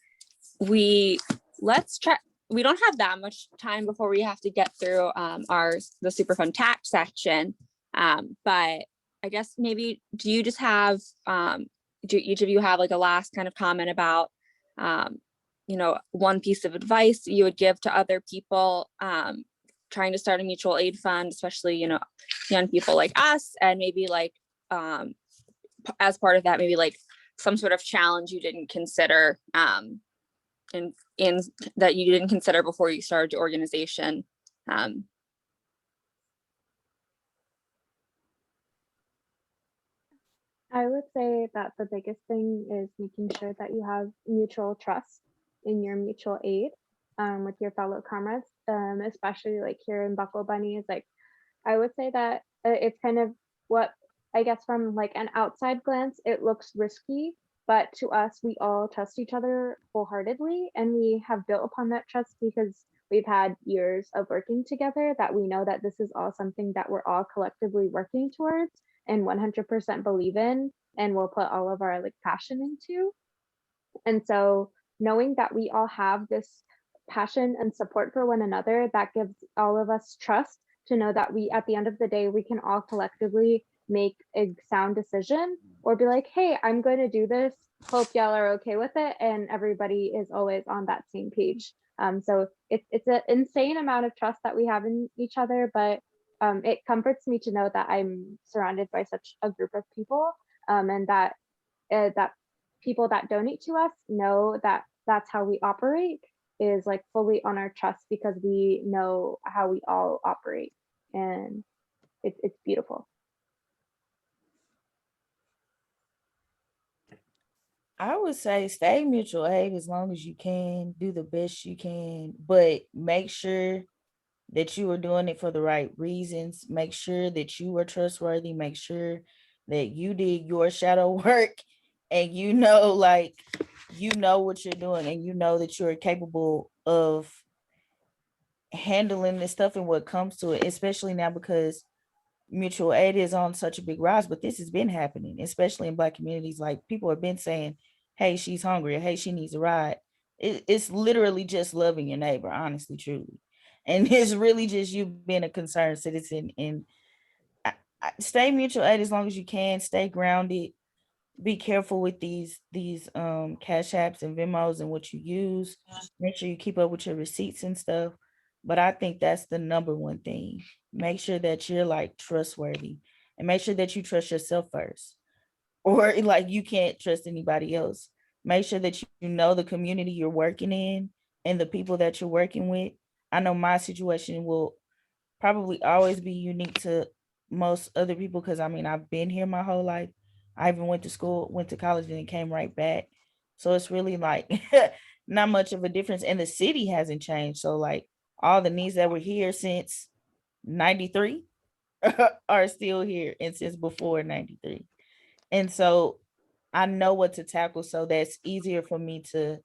let's try. We don't have that much time before we have to get through the super fun tax section, but I guess maybe do you just have do each of you have like a last kind of comment about one piece of advice you would give to other people trying to start a mutual aid fund, especially young people like us, and maybe like as part of that, maybe like some sort of challenge you didn't consider in that you didn't consider before you started your organization. I would say that the biggest thing is making sure that you have mutual trust in your mutual aid with your fellow comrades, especially like here in Buckle Bunnies. Like I would say that it's kind of what I guess from like an outside glance, it looks risky, but to us, we all trust each other wholeheartedly, and we have built upon that trust because we've had years of working together, that we know that this is all something that we're all collectively working towards and 100% believe in, and we'll put all of our like passion into. And so knowing that we all have this passion and support for one another, that gives all of us trust to know that we, at the end of the day, we can all collectively make a sound decision, or be like, hey, I'm going to do this, hope y'all are okay with it, and everybody is always on that same page. So it's an insane amount of trust that we have in each other, but it comforts me to know that I'm surrounded by such a group of people, and that that people that donate to us know that that's how we operate, is like fully on our trust, because we know how we all operate, and it's beautiful. I would say stay mutual aid as long as you can, do the best you can, but make sure that you are doing it for the right reasons. Make sure that you are trustworthy. Make sure that you did your shadow work, and like what you're doing, and that you're capable of handling this stuff and what comes to it, especially now because mutual aid is on such a big rise. But this has been happening, especially in Black communities. Like people have been saying, hey, she's hungry, or hey, she needs a ride. It's literally just loving your neighbor, honestly, truly. And it's really just you being a concerned citizen. And stay mutual aid as long as you can. Stay grounded. Be careful with these cash apps and Venmos and what you use. Make sure you keep up with your receipts and stuff. But I think that's the number one thing. Make sure that you're like trustworthy, and make sure that you trust yourself first, or like you can't trust anybody else. Make sure that you know the community you're working in, and the people that you're working with. I know my situation will probably always be unique to most other people because I mean, I've been here my whole life. I even went to school, went to college, and then came right back. So it's really like not much of a difference. And the city hasn't changed. So, like, all the needs that were here since 93 are still here and since before 93. And so I know what to tackle. So that's easier for me to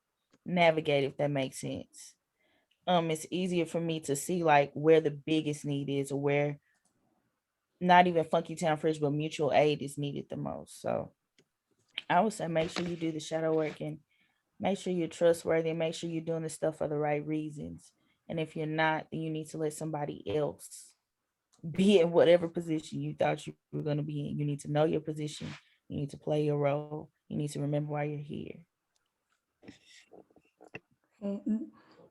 navigate, if that makes sense. It's easier for me to see like where the biggest need is, or where not even FunkyTown Fridge, but mutual aid is needed the most. So I would say make sure you do the shadow work and make sure you're trustworthy and make sure you're doing the stuff for the right reasons. And if you're not, then you need to let somebody else be in whatever position you thought you were going to be in. You need to know your position. You need to play your role. You need to remember why you're here. Okay.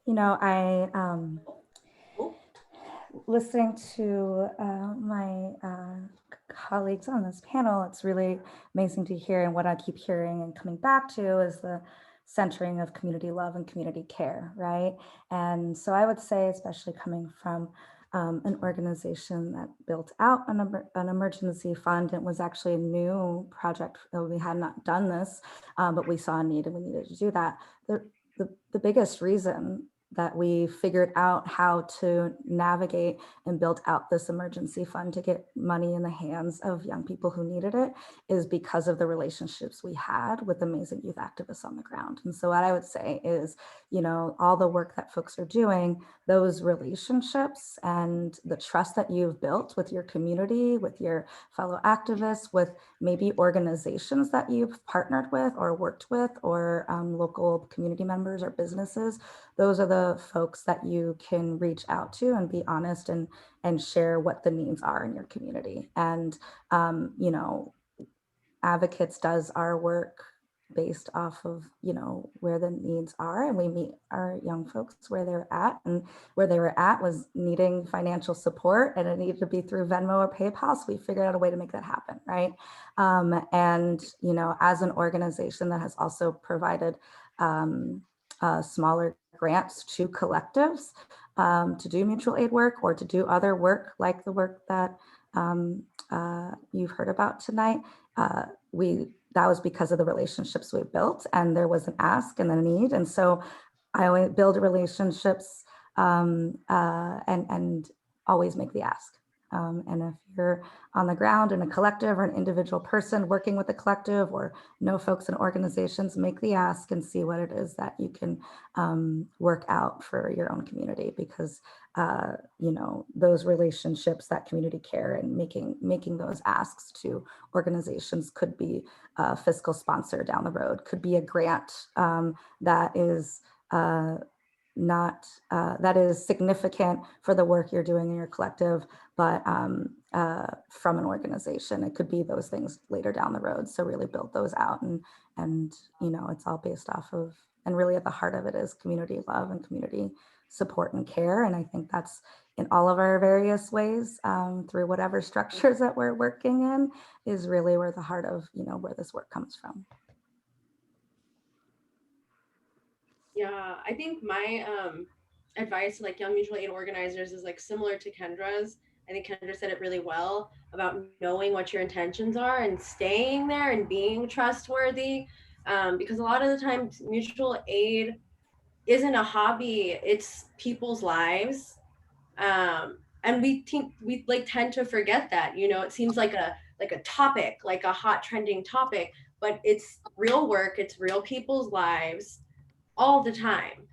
You know, I listening to my colleagues on this panel, it's really amazing to hear. And what I keep hearing and coming back to is the centering of community love and community care, right? And so I would say, especially coming from an organization that built out an emergency fund, it was actually a new project. We had not done this, but we saw a need and we needed to do that. The biggest reason that we figured out how to navigate and build out this emergency fund to get money in the hands of young people who needed it is because of the relationships we had with amazing youth activists on the ground. And so what I would say is, you know, all the work that folks are doing, those relationships and the trust that you've built with your community, with your fellow activists, with maybe organizations that you've partnered with or worked with, or local community members or businesses, those are the folks that you can reach out to and be honest and share what the needs are in your community. And, you know, Advocates does our work based off of, you know, where the needs are, and we meet our young folks where they're at, and where they were at was needing financial support, and it needed to be through Venmo or PayPal. So we figured out a way to make that happen, right? And, you know, as an organization that has also provided smaller grants to collectives to do mutual aid work or to do other work like the work that you've heard about tonight, that was because of the relationships we built, and there was an ask and a need. And so I always build relationships and always make the ask. And if you're on the ground in a collective or an individual person working with a collective, or know folks in organizations, make the ask and see what it is that you can work out for your own community, because you know, those relationships, that community care, and making those asks to organizations could be a fiscal sponsor down the road, could be a grant that is that is significant for the work you're doing in your collective, but from an organization. It could be those things later down the road. So really build those out, and you know, it's all based off of, and really at the heart of it is community love and community support and care. And I think that's in all of our various ways through whatever structures that we're working in, is really where the heart of, you know, where this work comes from. Yeah, I think my advice to like young mutual aid organizers is like similar to Kendra's. I think Kendra said it really well about knowing what your intentions are and staying there and being trustworthy, because a lot of the time mutual aid isn't a hobby, it's people's lives. And we like tend to forget that, you know, it seems like a topic, like a hot trending topic, but it's real work, it's real people's lives all the time.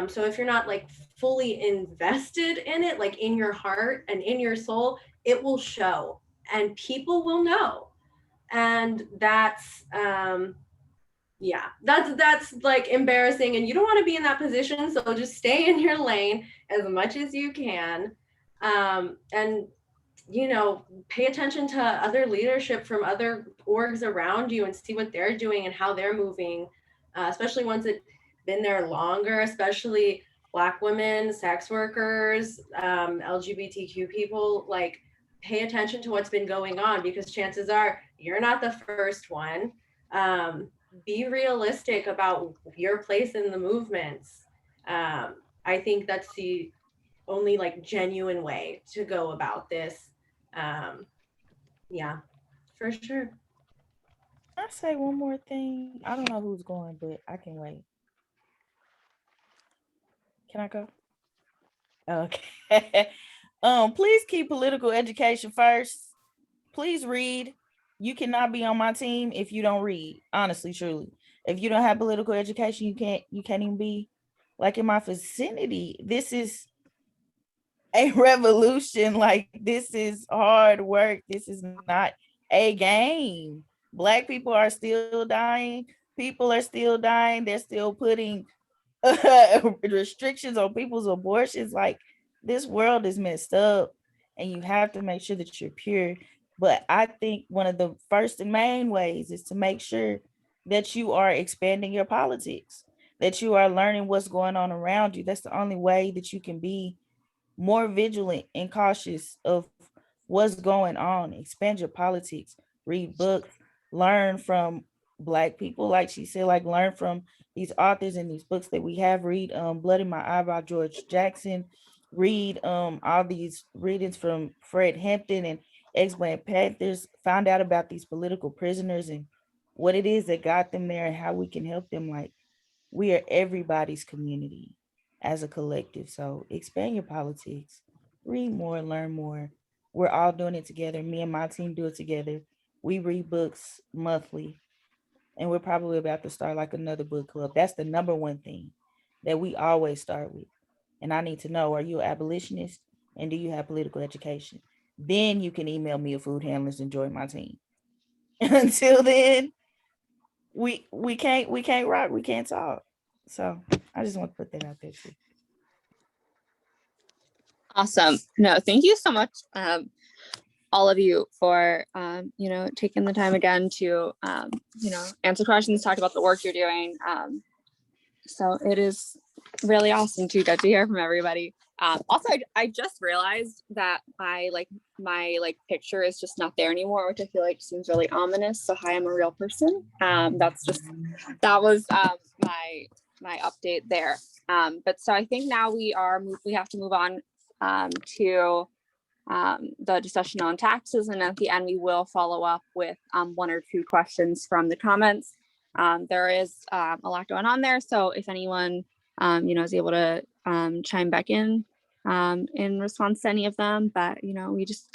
So if you're not like fully invested in it, like in your heart and in your soul, it will show and people will know. And that's yeah, that's like embarrassing, and you don't want to be in that position. So just stay in your lane as much as you can, and you know, pay attention to other leadership from other orgs around you and see what they're doing and how they're moving, especially ones that been there longer, especially Black women, sex workers, LGBTQ people. Like, pay attention to what's been going on, because chances are you're not the first one. Be realistic about your place in the movements. I think that's the only like genuine way to go about this. Yeah, for sure. I say one more thing. I don't know who's going, but I can wait. Can I go? Okay. Please keep political education first. Please read. You cannot be on my team if you don't read. Honestly, truly. If you don't have political education, you can't even be like in my vicinity. This is a revolution. Like, this is hard work. This is not a game. Black people are still dying. People are still dying. They're still putting restrictions on people's abortions. Like, this world is messed up, and you have to make sure that you're pure. But I think one of the first and main ways is to make sure that you are expanding your politics, that you are learning what's going on around you. That's the only way that you can be more vigilant and cautious of what's going on. Expand your politics, read books, learn from Black people, like she said, like learn from these authors and these books that we have. Read Blood in My Eye by George Jackson. Read all these readings from Fred Hampton and ex-Black Panthers. Find out about these political prisoners and what it is that got them there and how we can help them. Like, we are everybody's community as a collective. So expand your politics, read more, learn more. We're all doing it together. Me and my team do it together. We read books monthly, and we're probably about to start like another book club. That's the number one thing that we always start with. And I need to know, are you an abolitionist and do you have political education? Then you can email me at Food Handlers and join my team. Until then, we can't rock, we can't talk. So I just want to put that out there too. Awesome. No, thank you so much, all of you, for taking the time again to answer questions, talk about the work you're doing. So it is really awesome to get to hear from everybody. Also, I just realized that my picture is just not there anymore, which I feel like seems really ominous. So hi, I'm a real person. That was my update there. But so I think now we have to move on to the discussion on taxes, and at the end we will follow up with one or two questions from the comments. There is a lot going on there, so if anyone is able to chime back in response to any of them, but we just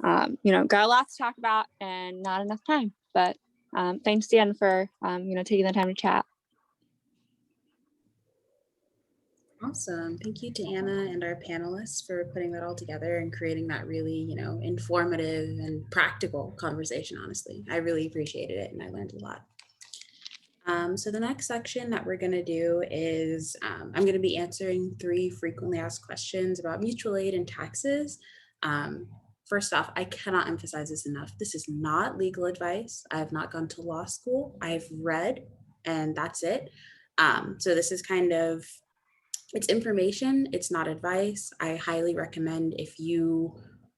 got a lot to talk about and not enough time. But thanks again for taking the time to chat. Awesome. Thank you to Anna and our panelists for putting that all together and creating that really, informative and practical conversation, honestly. I really appreciated it and I learned a lot. So the next section that we're going to do is I'm going to be answering 3 frequently asked questions about mutual aid and taxes. First off, I cannot emphasize this enough. This is not legal advice. I have not gone to law school. I've read and that's it. So this is kind of, it's information, it's not advice. I highly recommend, if you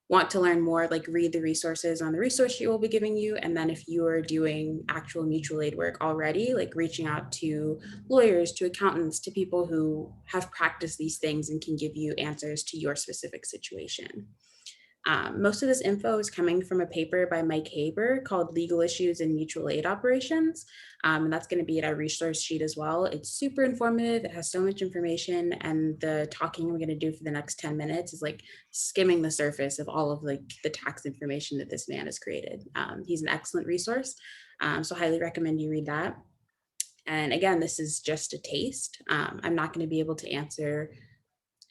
want to learn more, read the resources on the resource sheet we'll be giving you. And then if you are doing actual mutual aid work already, reaching out to lawyers, to accountants, to people who have practiced these things and can give you answers to your specific situation. Most of this info is coming from a paper by Mike Haber called Legal Issues in Mutual Aid Operations. And that's going to be at our resource sheet as well. It's super informative. It has so much information. And the talking we're going to do for the next 10 minutes is skimming the surface of all of the tax information that this man has created. He's an excellent resource. So highly recommend you read that. And again, this is just a taste. I'm not going to be able to answer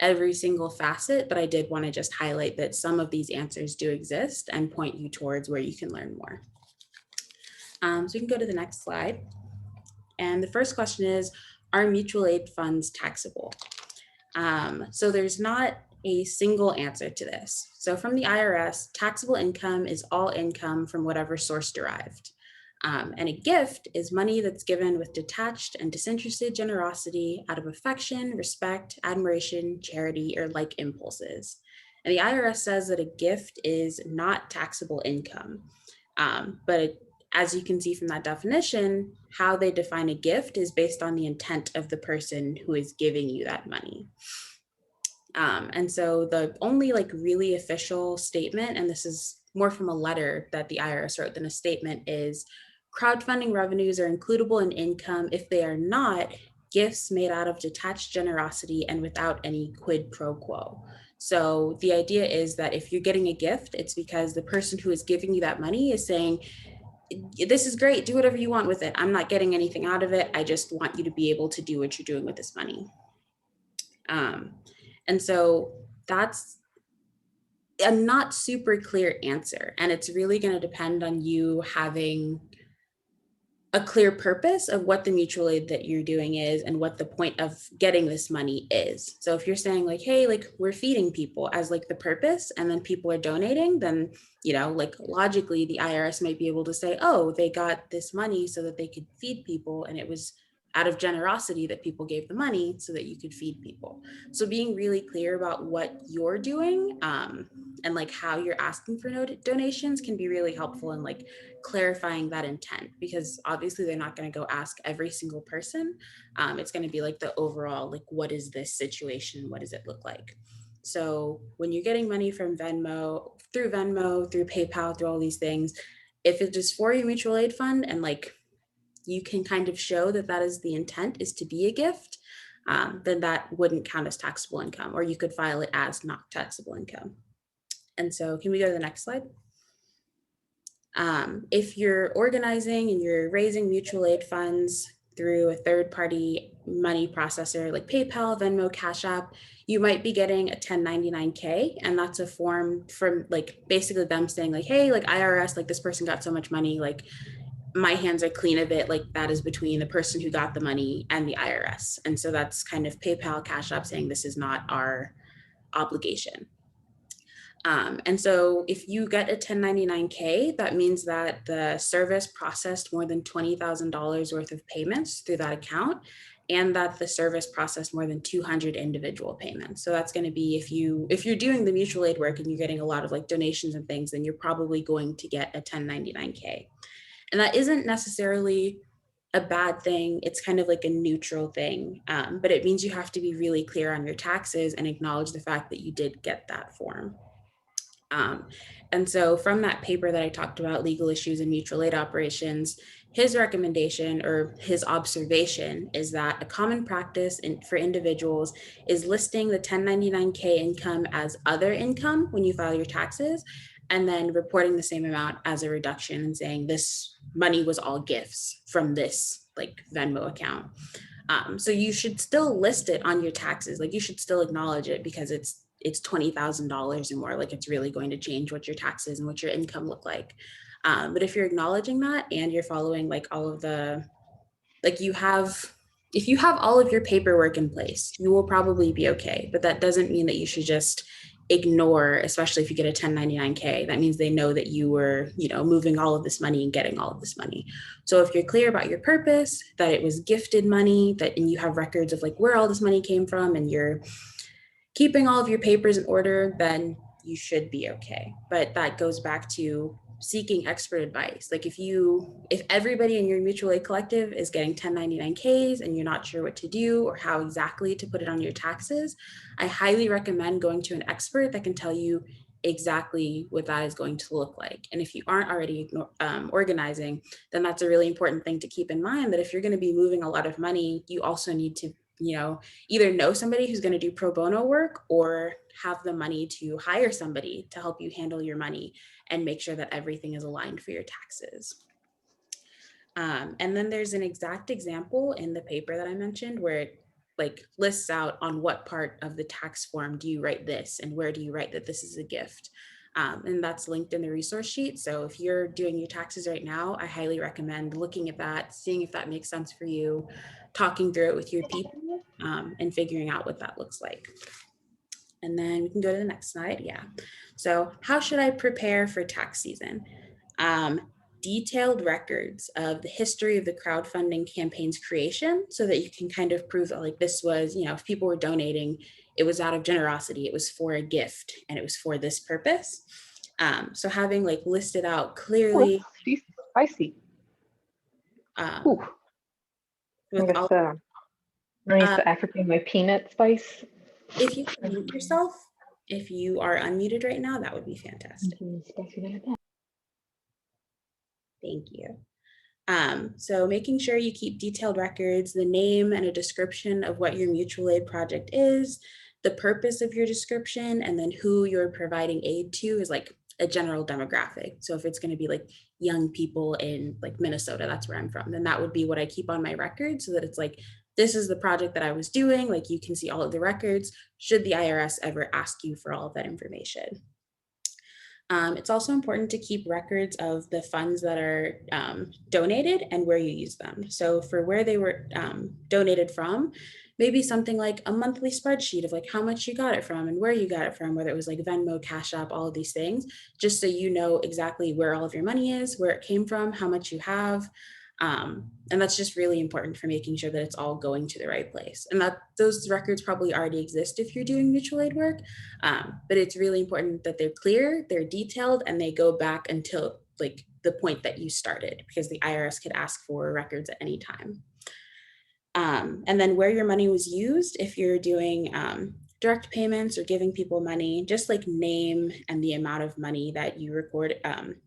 every single facet, but I did want to just highlight that some of these answers do exist and point you towards where you can learn more. So you can go to the next slide. And the first question is, are mutual aid funds taxable? So there's not a single answer to this. So from the IRS, taxable income is all income from whatever source derived. And a gift is money that's given with detached and disinterested generosity out of affection, respect, admiration, charity, or like impulses. And the IRS says that a gift is not taxable income, but as you can see from that definition, how they define a gift is based on the intent of the person who is giving you that money. And so the only like really official statement, and this is more from a letter that the IRS wrote than a statement, is crowdfunding revenues are includable in income if they are not gifts made out of detached generosity and without any quid pro quo. So the idea is that if you're getting a gift, it's because the person who is giving you that money is saying, this is great, do whatever you want with it. I'm not getting anything out of it. I just want you to be able to do what you're doing with this money. And so that's a not super clear answer. And it's really going to depend on you having a clear purpose of what the mutual aid that you're doing is and what the point of getting this money is. So if you're saying like, hey, like we're feeding people as like the purpose, and then people are donating, then, you know, like logically the IRS might be able to say, oh, they got this money so that they could feed people, and it was out of generosity that people gave the money so that you could feed people. So being really clear about what you're doing and like how you're asking for donations can be really helpful in like clarifying that intent, because obviously they're not going to go ask every single person. It's going to be like the overall, like, what is this situation? What does it look like? So when you're getting money from Venmo, through PayPal, through all these things, if it is for your mutual aid fund and like you can kind of show that that is the intent, is to be a gift, then that wouldn't count as taxable income, or you could file it as not taxable income. And so can we go to the next slide? If you're organizing and you're raising mutual aid funds through a third-party money processor like PayPal, Venmo, Cash App, you might be getting a 1099-K, and that's a form from like basically them saying like, hey, like IRS, like this person got so much money, like my hands are clean of it, like that is between the person who got the money and the IRS. And so that's kind of PayPal, Cash App saying this is not our obligation. And so if you get a 1099-K, that means that the service processed more than $20,000 worth of payments through that account, and that the service processed more than 200 individual payments. So that's going to be, if you're doing the mutual aid work and you're getting a lot of like donations and things, then you're probably going to get a 1099-K. And that isn't necessarily a bad thing. It's kind of like a neutral thing, but it means you have to be really clear on your taxes and acknowledge the fact that you did get that form. And so from that paper that I talked about, legal issues and mutual aid operations, his recommendation or his observation is that a common practice for individuals is listing the 1099-K income as other income when you file your taxes, and then reporting the same amount as a reduction and saying this money was all gifts from this like Venmo account. So you should still list it on your taxes. Like you should still acknowledge it, because it's $20,000 or more. Like it's really going to change what your taxes and what your income look like. But if you're acknowledging that and you're following like all of the, like if you have all of your paperwork in place, you will probably be okay. But that doesn't mean that you should just ignore, especially if you get a 1099-K. That means they know that you were, you know, moving all of this money and getting all of this money. So if you're clear about your purpose, that it was gifted money, and you have records of like where all this money came from, and you're keeping all of your papers in order, then you should be okay. But that goes back to seeking expert advice. Like if everybody in your mutual aid collective is getting 1099-Ks and you're not sure what to do or how exactly to put it on your taxes, I highly recommend going to an expert that can tell you exactly what that is going to look like. And if you aren't already organizing, then that's a really important thing to keep in mind, that if you're going to be moving a lot of money, you also need to, you know, either know somebody who's going to do pro bono work or have the money to hire somebody to help you handle your money and make sure that everything is aligned for your taxes. And then there's an exact example in the paper that I mentioned where it like lists out on what part of the tax form do you write this and where do you write that this is a gift. And that's linked in the resource sheet. So if you're doing your taxes right now, I highly recommend looking at that, seeing if that makes sense for you, talking through it with your people, and figuring out what that looks like. And then we can go to the next slide. Yeah. So how should I prepare for tax season? Detailed records of the history of the crowdfunding campaign's creation, so that you can kind of prove that like this was, you know, if people were donating, it was out of generosity, it was for a gift, and it was for this purpose. So having like listed out clearly Spicy. Ooh, I With guess all, I need to African my peanut spice. if you can mute yourself, if you are unmuted right now, that would be fantastic. Thank you. So making sure you keep detailed records, the name and a description of what your mutual aid project is, the purpose of your description, and then who you're providing aid to is like a general demographic. So if it's going to be like young people in like Minnesota, that's where I'm from, then that would be what I keep on my record, so that it's like, this is the project that I was doing. Like you can see all of the records should the IRS ever ask you for all of that information. It's also important to keep records of the funds that are donated and where you use them. So for where they were donated from, maybe something like a monthly spreadsheet of like how much you got it from and where you got it from, whether it was like Venmo, Cash App, all of these things, just so you know exactly where all of your money is, where it came from, how much you have. And that's just really important for making sure that it's all going to the right place. And that those records probably already exist if you're doing mutual aid work, but it's really important that they're clear, they're detailed, and they go back until like the point that you started, because the IRS could ask for records at any time. And then where your money was used, if you're doing direct payments or giving people money, just like name and the amount of money that you record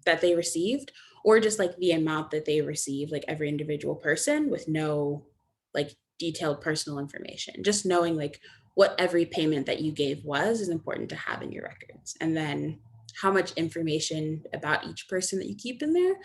that they received, or just like the amount that they received, like every individual person with no like detailed personal information. Just knowing like what every payment that you gave was is important to have in your records. And then how much information about each person that you keep in there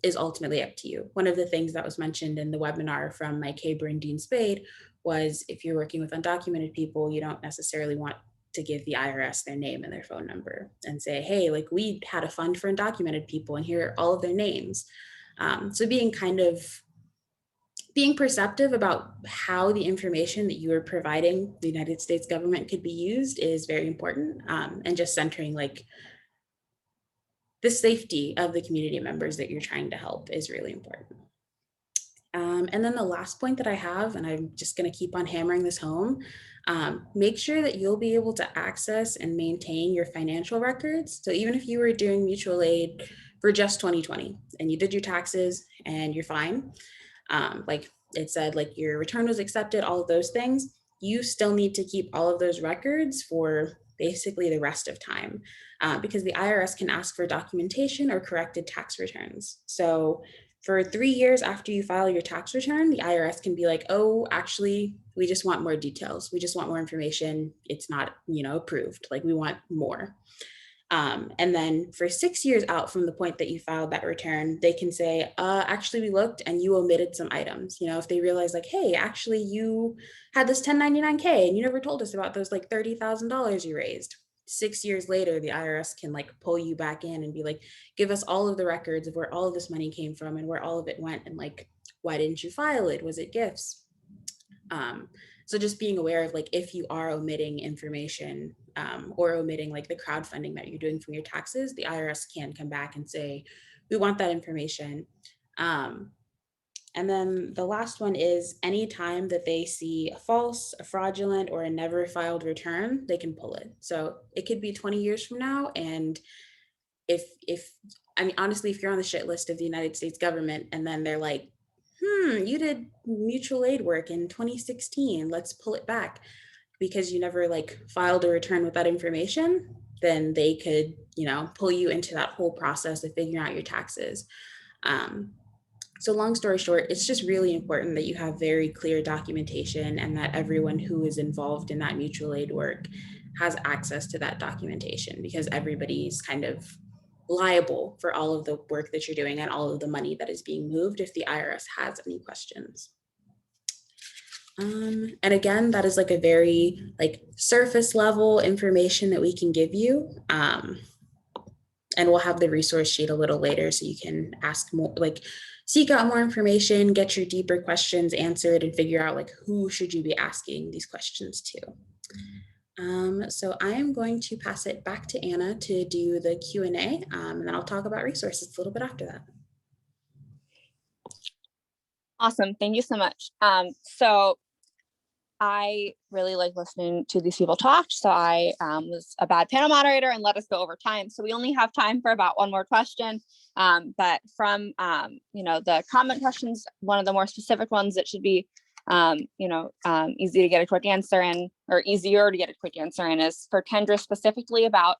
is ultimately up to you. One of the things that was mentioned in the webinar from Mike Haber and Dean Spade was, if you're working with undocumented people, you don't necessarily want to give the IRS their name and their phone number and say, hey, like we had a fund for undocumented people and here are all of their names. So being perceptive about how the information that you are providing the United States government could be used is very important. And just centering like the safety of the community members that you're trying to help is really important. And then the last point that I have, and I'm just going to keep on hammering this home, make sure that you'll be able to access and maintain your financial records. So even if you were doing mutual aid for just 2020 and you did your taxes and you're fine, like it said, like your return was accepted, all of those things, you still need to keep all of those records for basically the rest of time, because the IRS can ask for documentation or corrected tax returns. So for 3 years after you file your tax return, the IRS can be like, oh, actually, we just want more details. We just want more information. It's not, approved. Like we want more. And then for 6 years out from the point that you filed that return, they can say, actually, we looked and you omitted some items. If they realize like, hey, actually, you had this 1099K and you never told us about those like $30,000 you raised. 6 years later, the IRS can like pull you back in and be like, give us all of the records of where all of this money came from and where all of it went. And like, why didn't you file it? Was it gifts? So just being aware of like, if you are omitting information or omitting like the crowdfunding that you're doing from your taxes, the IRS can come back and say, we want that information. And then the last one is, anytime that they see a false, a fraudulent, or a never filed return, they can pull it. So it could be 20 years from now. And honestly, if you're on the shit list of the United States government and then they're like, you did mutual aid work in 2016, let's pull it back because you never like filed a return with that information, then they could, pull you into that whole process of figuring out your taxes. So long story short, it's just really important that you have very clear documentation and that everyone who is involved in that mutual aid work has access to that documentation, because everybody's kind of liable for all of the work that you're doing and all of the money that is being moved if the IRS has any questions. And again, that is like a very like surface level information that we can give you. And we'll have the resource sheet a little later so you can ask more, like seek out more information, get your deeper questions answered, and figure out like who should you be asking these questions to. So I am going to pass it back to Anna to do the Q&A, and then I'll talk about resources a little bit after that. Awesome, thank you so much. So I really like listening to these people talk. So I was a bad panel moderator and let us go over time. So we only have time for about one more question. But from, the comment questions, one of the more specific ones that should be, easy to get a quick answer in, or easier to get a quick answer in, is for Kendra specifically about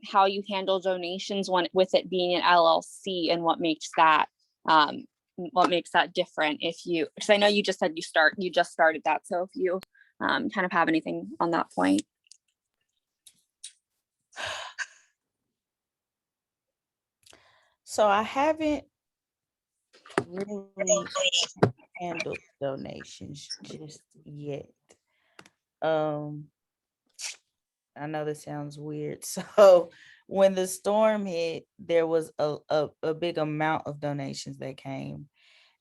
how you handle donations with it being an LLC, and what makes that different, because I know you just said you just started that. So if you kind of have anything on that point. So I haven't really handled donations just yet. I know this sounds weird. So when the storm hit, there was a big amount of donations that came.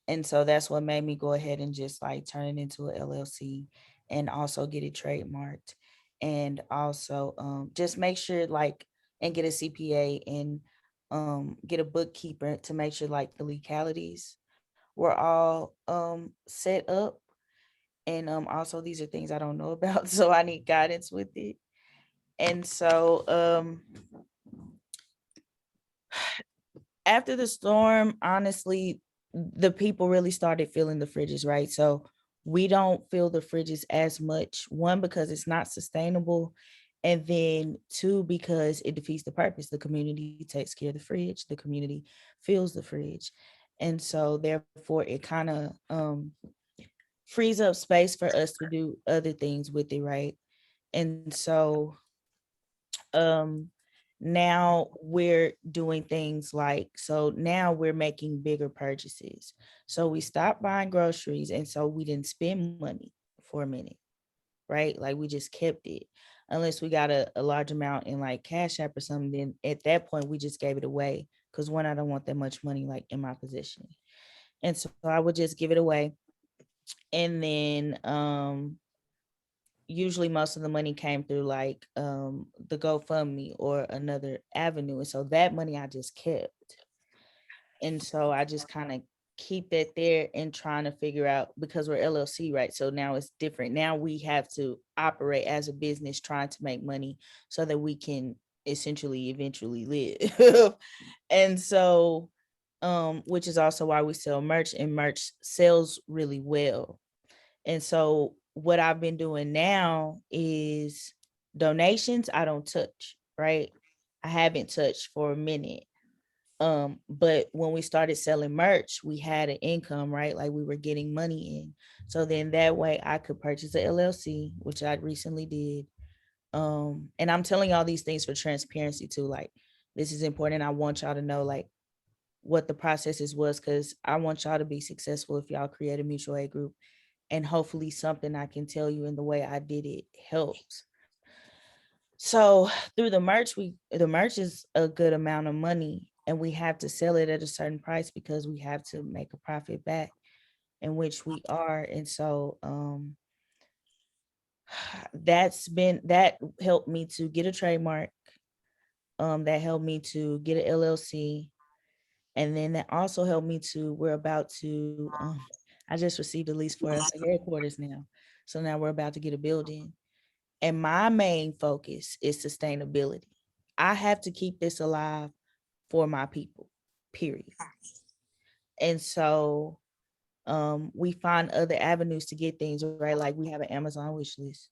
And so that's what made me go ahead and just like turn it into an LLC and also get it trademarked. And also just make sure and get a CPA and get a bookkeeper to make sure like the legalities were all set up. And also these are things I don't know about, so I need guidance with it. And so after the storm, honestly, the people really started filling the fridges, right? So we don't fill the fridges as much. One, because it's not sustainable. And then two, because it defeats the purpose. The community takes care of the fridge. The community fills the fridge. And so therefore it kind of frees up space for us to do other things with it, right? And so now we're doing things so now we're making bigger purchases. So we stopped buying groceries, and so we didn't spend money for a minute, right? Like we just kept it unless we got a large amount in like Cash App or something. Then at that point we just gave it away, because one, I don't want that much money like in my possession. And so I would just give it away. And then usually most of the money came through like the GoFundMe or another avenue. And so that money I just kept. And so I just kind of keep that there and trying to figure out, because we're LLC, right? So now it's different. Now we have to operate as a business trying to make money so that we can essentially eventually live. And so, which is also why we sell merch, and merch sells really well. And so what I've been doing now is donations I don't touch, right? I haven't touched for a minute. But when we started selling merch, we had an income, right? Like we were getting money in. So then that way I could purchase a LLC, which I recently did. And I'm telling y'all these things for transparency too. Like this is important. I want y'all to know like what the processes was, because I want y'all to be successful if y'all create a mutual aid group. And hopefully something I can tell you in the way I did it helps. So through the merch is a good amount of money, and we have to sell it at a certain price because we have to make a profit back, in which we are. And so that helped me to get a trademark. That helped me to get an LLC. And then that also helped me we're about to I just received a lease for us headquarters now. So now we're about to get a building. And my main focus is sustainability. I have to keep this alive for my people, period. And so we find other avenues to get things, right? Like we have an Amazon wish list.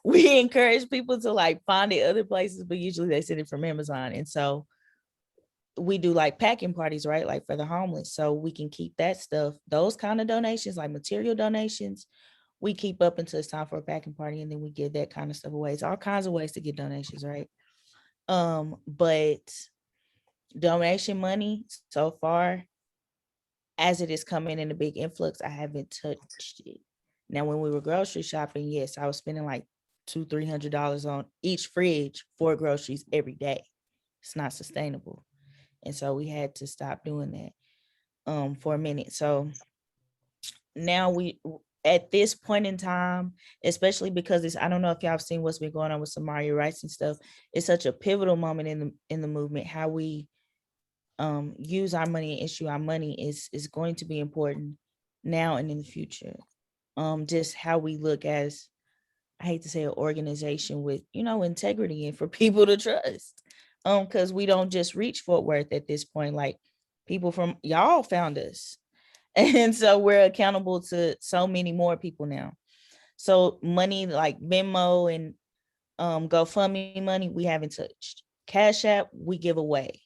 We encourage people to like find it other places, but usually they send it from Amazon. And so we do like packing parties, right? Like for the homeless. So we can keep that stuff, those kind of donations, like material donations, we keep up until it's time for a packing party, and then we give that kind of stuff away. It's all kinds of ways to get donations, right? But donation money so far, as it is coming in a big influx, I haven't touched it. Now, when we were grocery shopping, yes, I was spending like $200-300 on each fridge for groceries every day. It's not sustainable. And so we had to stop doing that for a minute. So now at this point in time, especially because I don't know if y'all have seen what's been going on with Samaria rights and stuff, it's such a pivotal moment in the movement. How we use our money and issue our money is going to be important now and in the future. just how we look as, I hate to say, an organization with, integrity and for people to trust. Because we don't just reach Fort Worth at this point. Like, people from y'all found us. And so we're accountable to so many more people now. So money like Venmo and GoFundMe money, we haven't touched. Cash App, we give away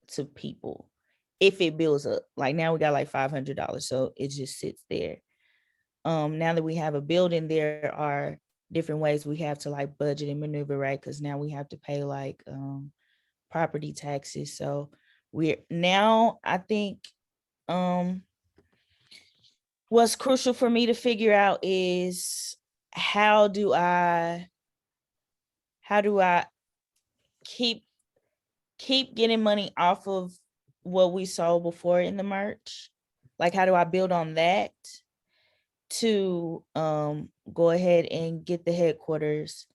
to people if it builds up. Like now we got like $500, so it just sits there. Now that we have a building, there are different ways we have to like budget and maneuver, right? Because now we have to pay like property taxes. So we're now, I think what's crucial for me to figure out is how do I keep getting money off of what we sold before in the merch? Like, how do I build on that to go ahead and get the headquarters?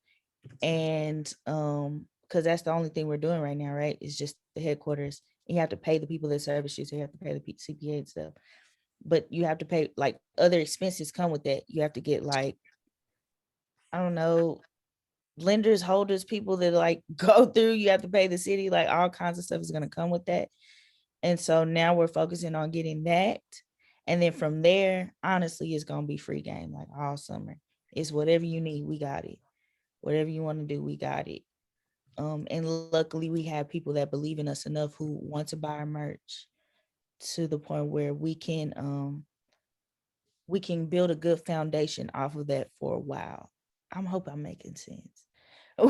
And because that's the only thing we're doing right now, right? It's just the headquarters. You have to pay the people that service you, so you have to pay the CPA and stuff. But you have to pay, like, other expenses come with that. You have to get, like, I don't know, lenders, holders, people that like go through, you have to pay the city, like all kinds of stuff is going to come with that. And so now we're focusing on getting that. And then from there, honestly, it's going to be free game like all summer. It's whatever you need, we got it. Whatever you want to do, we got it. And luckily we have people that believe in us enough who want to buy our merch to the point where we can build a good foundation off of that for a while. I hope I'm making sense.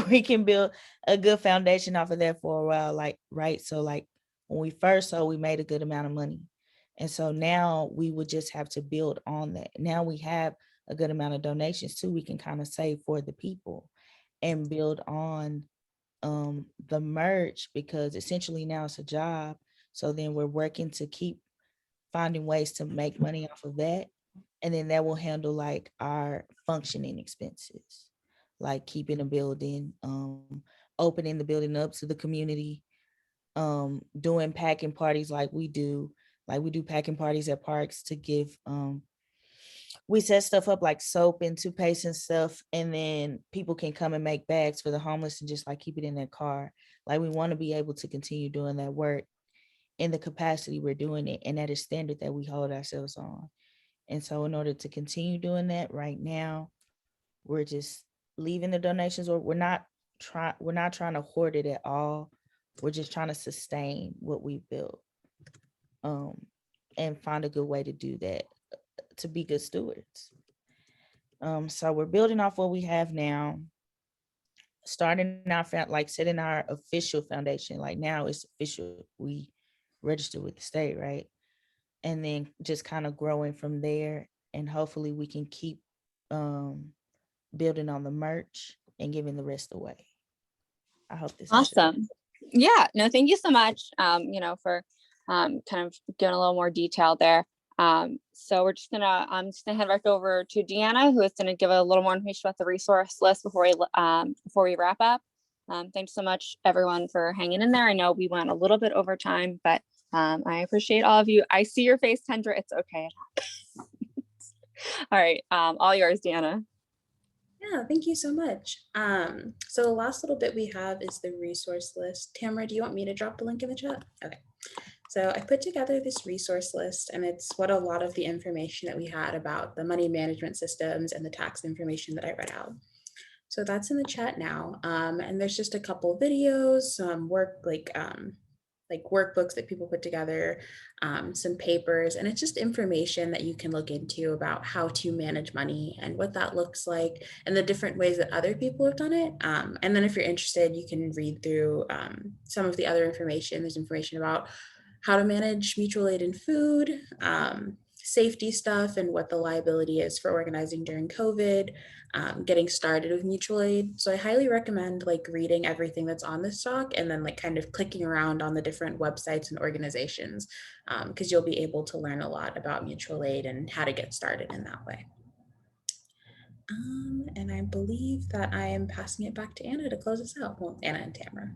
We can build a good foundation off of that for a while, like, right? So like when we first sold, we made a good amount of money. And so now we would just have to build on that. Now we have a good amount of donations too. We can kind of save for the people and build on the merch, because essentially now it's a job. So then we're working to keep finding ways to make money off of that. And then that will handle like our functioning expenses, like keeping a building, opening the building up to the community, doing packing parties like we do. Like we do packing parties at parks to give, we set stuff up like soap and toothpaste and stuff, and then people can come and make bags for the homeless and just like keep it in their car. Like we want to be able to continue doing that work in the capacity we're doing it, and at a standard that we hold ourselves on. And so in order to continue doing that right now, we're just leaving the donations, or we're not trying to hoard it at all. We're just trying to sustain what we've built, and find a good way to do that, to be good stewards. So we're building off what we have now, starting our like setting our official foundation. Like now it's official. We registered with the state, right? And then just kind of growing from there. And hopefully we can keep building on the merch and giving the rest away. I hope this awesome. Yeah, no, thank you so much, for kind of giving a little more detail there. So I'm just gonna head back over to Deana, who is gonna give a little more information about the resource list before we wrap up. Thanks so much, everyone, for hanging in there. I know we went a little bit over time, but I appreciate all of you. I see your face, Kendra. It's okay. All right, all yours, Deana. Yeah, thank you so much. So the last little bit we have is the resource list. Tamara, do you want me to drop the link in the chat? Okay. So I put together this resource list, and it's what a lot of the information that we had about the money management systems and the tax information that I read out. So that's in the chat now. And there's just a couple videos, some work like workbooks that people put together, some papers, and it's just information that you can look into about how to manage money and what that looks like and the different ways that other people have done it. And then if you're interested, you can read through some of the other information. There's information about how to manage mutual aid and food, safety stuff, and what the liability is for organizing during COVID, getting started with mutual aid. So I highly recommend like reading everything that's on this doc and then like kind of clicking around on the different websites and organizations, because you'll be able to learn a lot about mutual aid and how to get started in that way. And I believe that I am passing it back to Anna to close us out. Well, Anna and Tamara.